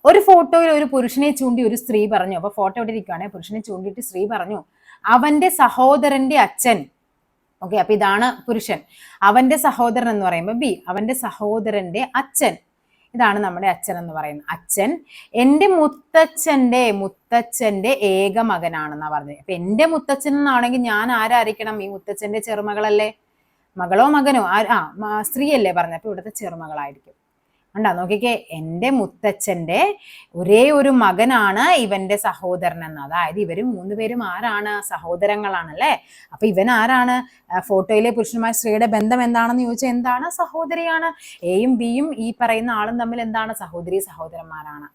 ഒരു ഫോട്ടോയിൽ ഒരു പുരുഷനെ ചൂണ്ടി ഒരു സ്ത്രീ പറഞ്ഞു. അപ്പൊ ഫോട്ടോ ഇവിടെ ഇരിക്കുകയാണ്. പുരുഷനെ ചൂണ്ടിയിട്ട് സ്ത്രീ പറഞ്ഞു, അവന്റെ സഹോദരന്റെ അച്ഛൻ. ഓക്കെ, അപ്പൊ ഇതാണ് പുരുഷൻ. അവന്റെ സഹോദരൻ എന്ന് പറയുമ്പോൾ ബി, അവന്റെ സഹോദരന്റെ അച്ഛൻ. ഇതാണ് നമ്മുടെ അച്ഛൻ എന്ന് പറയുന്നത്. അച്ഛൻ എന്റെ മുത്തച്ഛന്റെ ഏക മകനാണെന്നാ പറഞ്ഞത്. അപ്പൊ എന്റെ മുത്തച്ഛൻ എന്നാണെങ്കിൽ ഞാൻ ആരായിരിക്കണം? ഈ മുത്തച്ഛന്റെ ചെറുമകളല്ലേ? മകളോ മകനോ? സ്ത്രീയല്ലേ പറഞ്ഞത്. അപ്പൊ ഇവിടുത്തെ ചെറുമകളായിരിക്കും. കണ്ടാ നോക്കിക്കേ, എന്റെ മുത്തച്ഛന്റെ ഒരേ ഒരു മകനാണ് ഇവന്റെ സഹോദരൻ എന്ന്. അതായത് ഇവര് 3 പേരും ആരാണ്? സഹോദരങ്ങളാണല്ലേ. അപ്പൊ ഇവൻ ആരാണ്? ഫോട്ടോയിലെ പുരുഷനുമായി സ്ത്രീയുടെ ബന്ധം എന്താണെന്ന് ചോദിച്ചാൽ എന്താണ്? സഹോദരിയാണ്. എയും ബിയും ഈ പറയുന്ന ആളും തമ്മിൽ എന്താണ്? സഹോദരന്മാരാണ്.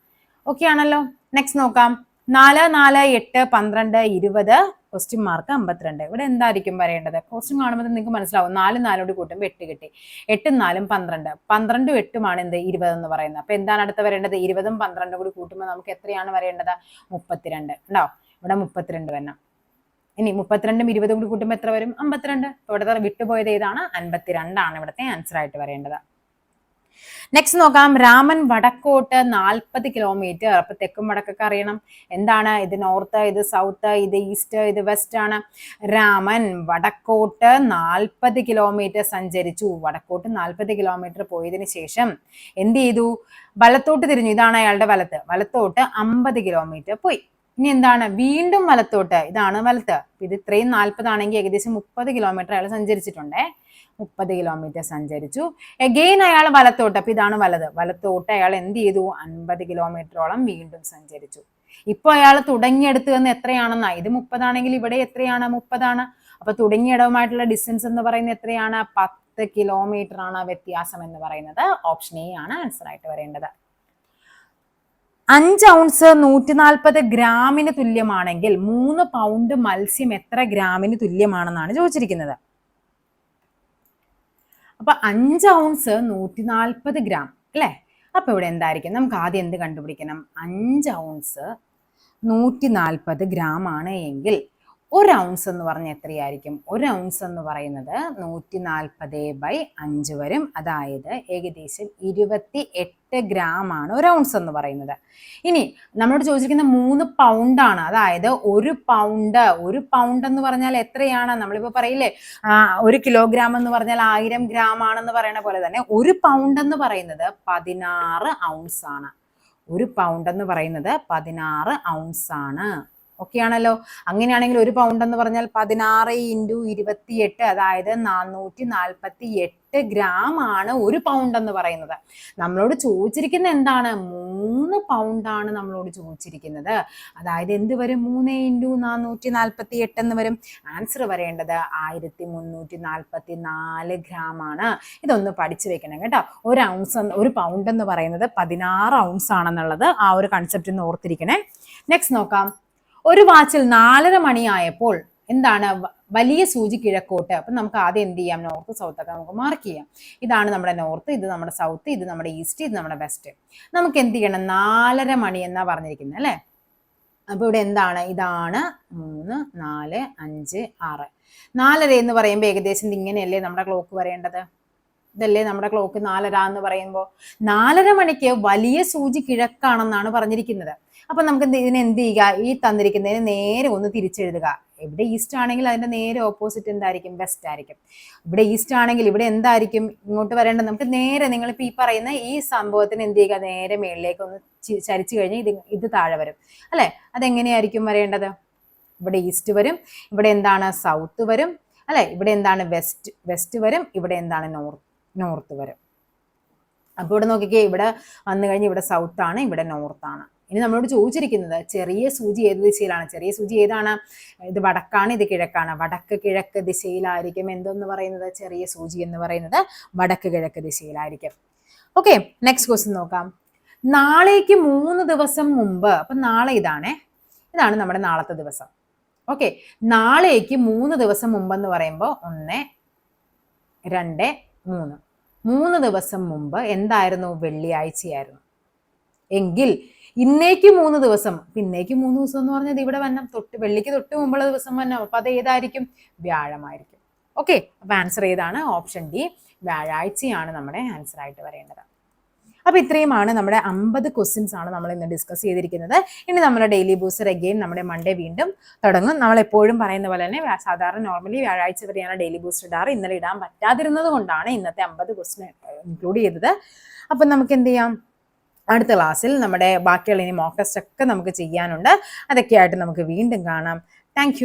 ഓക്കെ ആണല്ലോ. നെക്സ്റ്റ് നോക്കാം. 4 4 8 12 20 (52). ഇവിടെ എന്തായിരിക്കും വരേണ്ടത്? ക്വസ്റ്റ്യൻ കാണുമ്പോൾ നിങ്ങൾക്ക് മനസ്സിലാവും. 4 4 കൂട്ടുമ്പോൾ 8 കിട്ടി. 8 4 12, 12 8 എന്ത്? 20 എന്ന് പറയുന്നത്. അപ്പൊ എന്താണ് അടുത്ത വരേണ്ടത്? 20 12 കൂടി കൂട്ടുമ്പോൾ നമുക്ക് എത്രയാണ് വരേണ്ടത്? 32. ഉണ്ടാവും. ഇവിടെ 32 വരണം. ഇനി 32 20 കൂടി കൂട്ടുമ്പോൾ എത്ര വരും? 52. ഇവിടുത്തെ വിട്ടുപോയത് ഏതാണ്? 52 ആണ് ഇവിടുത്തെ ആൻസർ ആയിട്ട് വരേണ്ടത്. നെക്സ്റ്റ് നോക്കാം. രാമൻ വടക്കോട്ട് 40 കിലോമീറ്റർ. അപ്പൊ തെക്കും വടക്കൊക്കെ അറിയണം. എന്താണ്? ഇത് നോർത്ത്, ഇത് സൗത്ത്, ഇത് ഈസ്റ്റ്, ഇത് വെസ്റ്റ് ആണ്. രാമൻ വടക്കോട്ട് 40 കിലോമീറ്റർ സഞ്ചരിച്ചു. വടക്കോട്ട് 40 കിലോമീറ്റർ പോയതിനു ശേഷം എന്ത് ചെയ്തു? വലത്തോട്ട് തിരിഞ്ഞു. ഇതാണ് അയാളുടെ വലത്ത്. വലത്തോട്ട് 50 കിലോമീറ്റർ പോയി. ഇനി എന്താണ്? വീണ്ടും വലത്തോട്ട്. ഇതാണ് വലത്ത്. ഇത് ഇത്രയും 40 ആണെങ്കിൽ ഏകദേശം 30 കിലോമീറ്റർ അയാൾ സഞ്ചരിച്ചിട്ടുണ്ടേ. 30 കിലോമീറ്റർ സഞ്ചരിച്ചു. എഗെയിൻ അയാൾ വലത്തോട്ട്. അപ്പൊ ഇതാണ് വലത്. വലത്തോട്ട് അയാൾ എന്ത് ചെയ്തു? 50 കിലോമീറ്ററോളം വീണ്ടും സഞ്ചരിച്ചു. ഇപ്പൊ അയാൾ തുടങ്ങിയെടുത്ത് എന്ന് എത്രയാണെന്നാ? ഇത് 30 ആണെങ്കിൽ ഇവിടെ എത്രയാണ്? 30 ആണ്. അപ്പൊ തുടങ്ങിയിടവുമായിട്ടുള്ള ഡിസ്റ്റൻസ് എന്ന് പറയുന്നത് എത്രയാണ്? 10 കിലോമീറ്റർ ആണ് വ്യത്യാസം എന്ന് പറയുന്നത്. ഓപ്ഷൻ എ ആണ് ആൻസർ ആയിട്ട് വരേണ്ടത്. 5 ഔൺസ് 140 ഗ്രാമിന് തുല്യമാണെങ്കിൽ 3 പൗണ്ട് മത്സ്യം എത്ര ഗ്രാമിന് തുല്യമാണെന്നാണ് ചോദിച്ചിരിക്കുന്നത്. അപ്പൊ 5 ഔൺസ് 140 ഗ്രാം അല്ലെ. അപ്പൊ ഇവിടെ എന്തായിരിക്കും? നമുക്ക് ആദ്യം എന്ത് കണ്ടുപിടിക്കണം? 5 ഔൺസ് 140 ഗ്രാം ആണ് എങ്കിൽ 1 ഔൺസ് എന്ന് പറഞ്ഞാൽ എത്രയായിരിക്കും? 1 ഔൺസ് എന്ന് പറയുന്നത് 140/5 വരും. അതായത് ഏകദേശം 28 ഗ്രാം ആണ് 1 ഔൺസ് എന്ന് പറയുന്നത്. ഇനി നമ്മളോട് ചോദിച്ചിരിക്കുന്ന 3 പൗണ്ടാണ്. അതായത് 1 പൗണ്ട് എന്ന് പറഞ്ഞാൽ എത്രയാണ്? നമ്മളിപ്പോ പറയില്ലേ 1 കിലോഗ്രാം എന്ന് പറഞ്ഞാൽ 1000 ഗ്രാം ആണെന്ന് പറയുന്ന പോലെ തന്നെ 1 പൗണ്ട് എന്ന് പറയുന്നത് 16 ഔൺസ് ആണ്. ഒരു പൗണ്ട് എന്ന് പറയുന്നത് 16 ഔൺസ് ആണ്. ഓക്കെ ആണല്ലോ. അങ്ങനെയാണെങ്കിൽ ഒരു പൗണ്ട് എന്ന് പറഞ്ഞാൽ 16 × 28, അതായത് 448 ഗ്രാം ആണ് ഒരു പൗണ്ട് എന്ന് പറയുന്നത്. നമ്മളോട് ചോദിച്ചിരിക്കുന്നത് എന്താണ്? 3 പൗണ്ടാണ് നമ്മളോട് ചോദിച്ചിരിക്കുന്നത്. അതായത് എന്ത് വരും? 3 × 448 എന്ന് വരും. ആൻസർ വരേണ്ടത് 1344 ഗ്രാം ആണ്. ഇതൊന്ന് പഠിച്ചു വെക്കണം കേട്ടോ. ഒരു പൗണ്ട് എന്ന് പറയുന്നത് 16 ഔൺസ് ആണെന്നുള്ളത് ആ ഒരു കൺസെപ്റ്റ് ഒന്ന് ഓർത്തിരിക്കണേ. നെക്സ്റ്റ് നോക്കാം. ഒരു വാച്ചിൽ 4:30 മണിയായപ്പോൾ എന്താണ്? വലിയ സൂചി കിഴക്കോട്ട്. അപ്പൊ നമുക്ക് ആദ്യം എന്ത് ചെയ്യാം? നോർത്ത് സൗത്ത് ഒക്കെ നമുക്ക് മാർക്ക് ചെയ്യാം. ഇതാണ് നമ്മുടെ നോർത്ത്, ഇത് നമ്മുടെ സൗത്ത്, ഇത് നമ്മുടെ ഈസ്റ്റ്, ഇത് നമ്മുടെ വെസ്റ്റ്. നമുക്ക് എന്ത് ചെയ്യണം? 4:30 മണി എന്നാ പറഞ്ഞിരിക്കുന്നത് അല്ലെ. അപ്പൊ ഇവിടെ എന്താണ്? ഇതാണ് 3, 4, 5, 6. 4:30 എന്ന് പറയുമ്പോൾ ഏകദേശം ഇങ്ങനെയല്ലേ നമ്മുടെ ക്ലോക്ക് വരേണ്ടത്? ഇതല്ലേ നമ്മുടെ ക്ലോക്ക് 4:30 എന്ന് പറയുമ്പോൾ. 4:30 മണിക്ക് വലിയ സൂചി കിഴക്കാണെന്നാണ് പറഞ്ഞിരിക്കുന്നത്. അപ്പൊ നമുക്ക് ഇതിനെ എന്ത് ചെയ്യുക? ഈ തന്നിരിക്കുന്നതിന് നേരെ ഒന്ന് തിരിച്ചെഴുതുക. ഇവിടെ ഈസ്റ്റ് ആണെങ്കിൽ അതിന്റെ നേരെ ഓപ്പോസിറ്റ് എന്തായിരിക്കും? വെസ്റ്റ് ആയിരിക്കും. ഇവിടെ ഈസ്റ്റ് ആണെങ്കിൽ ഇവിടെ എന്തായിരിക്കും ഇങ്ങോട്ട് വരേണ്ടത്? നമുക്ക് നേരെ നിങ്ങളിപ്പോ ഈ പറയുന്ന ഈ സംഭവത്തിന് എന്ത് ചെയ്യുക? നേരെ മേളിലേക്ക് ഒന്ന് ചരിച്ചു കഴിഞ്ഞാൽ ഇത് താഴെ വരും അല്ലെ. അതെങ്ങനെയായിരിക്കും വരേണ്ടത്? ഇവിടെ ഈസ്റ്റ് വരും, ഇവിടെ എന്താണ്? സൗത്ത് വരും അല്ലെ. ഇവിടെ എന്താണ്? വെസ്റ്റ് വരും, ഇവിടെ എന്താണ്? നോർത്ത് വരും. അപ്പൊ ഇവിടെ നോക്കിക്കേ, ഇവിടെ വന്നു കഴിഞ്ഞ് ഇവിടെ സൗത്ത് ആണ്, ഇവിടെ നോർത്ത് ആണ്. ഇനി നമ്മളോട് ചോദിച്ചിരിക്കുന്നത് ചെറിയ സൂചി ഏത് ദിശയിലാണ്? ചെറിയ സൂചി ഏതാണ്? ഇത് വടക്കാണ്, ഇത് കിഴക്കാണ്. വടക്ക് കിഴക്ക് ദിശയിലായിരിക്കും എന്തെന്ന് പറയുന്നത്? ചെറിയ സൂചി എന്ന് പറയുന്നത് വടക്ക് കിഴക്ക് ദിശയിലായിരിക്കും. ഓക്കെ, നെക്സ്റ്റ് ക്വസ്റ്റ്യൻ നോക്കാം. നാളേക്ക് 3 ദിവസം മുമ്പ്. അപ്പൊ നാളെ ഇതാണ് നമ്മുടെ നാളത്തെ ദിവസം. ഓക്കെ, നാളേക്ക് 3 ദിവസം മുമ്പെന്ന് പറയുമ്പോൾ 1, 2, 3. 3 ദിവസം മുമ്പ് എന്തായിരുന്നു? വെള്ളിയാഴ്ചയായിരുന്നു. എങ്കിൽ ഇന്നേക്ക് 3 ദിവസം. ഇന്നേക്ക് 3 ദിവസം എന്ന് പറഞ്ഞത് ഇവിടെ വന്നം വെള്ളിക്ക് തൊട്ട് മുമ്പുള്ള ദിവസം വന്നം. അപ്പൊ അത് ഏതായിരിക്കും? വ്യാഴമായിരിക്കും. ഓക്കെ, അപ്പൊ ആൻസർ ഏതാണ്? ഓപ്ഷൻ ഡി, വ്യാഴാഴ്ചയാണ് നമ്മുടെ ആൻസർ ആയിട്ട് വരേണ്ടത്. അപ്പൊ ഇത്രയുമാണ് നമ്മുടെ 50 ക്വസ്റ്റ്യൻസ് ആണ് നമ്മൾ ഇന്ന് ഡിസ്കസ് ചെയ്തിരിക്കുന്നത്. ഇനി നമ്മുടെ ഡെയിലി ബൂസ്റ്റർ അഗെയിൻ നമ്മുടെ മൺഡേ വീണ്ടും തുടങ്ങും. നമ്മൾ എപ്പോഴും പറയുന്ന പോലെ തന്നെ സാധാരണ നോർമലി വ്യാഴാഴ്ച വരെയാണ് ഡെയിലി ബൂസ്റ്റർ ഇടാറ്. ഇന്നലെ ഇടാൻ പറ്റാതിരുന്നത് കൊണ്ടാണ് ഇന്നത്തെ 50 ക്വസ്റ്റ്യൻ ഇൻക്ലൂഡ് ചെയ്തത്. അപ്പൊ നമുക്ക് എന്ത് ചെയ്യാം? അടുത്ത ക്ലാസ്സിൽ നമ്മുടെ ബാക്കിയുള്ള ഇനി മോക്ക് ടെസ്റ്റ് ഒക്കെ നമുക്ക് ചെയ്യാനുണ്ട്. അതൊക്കെയായിട്ട് നമുക്ക് വീണ്ടും കാണാം. താങ്ക്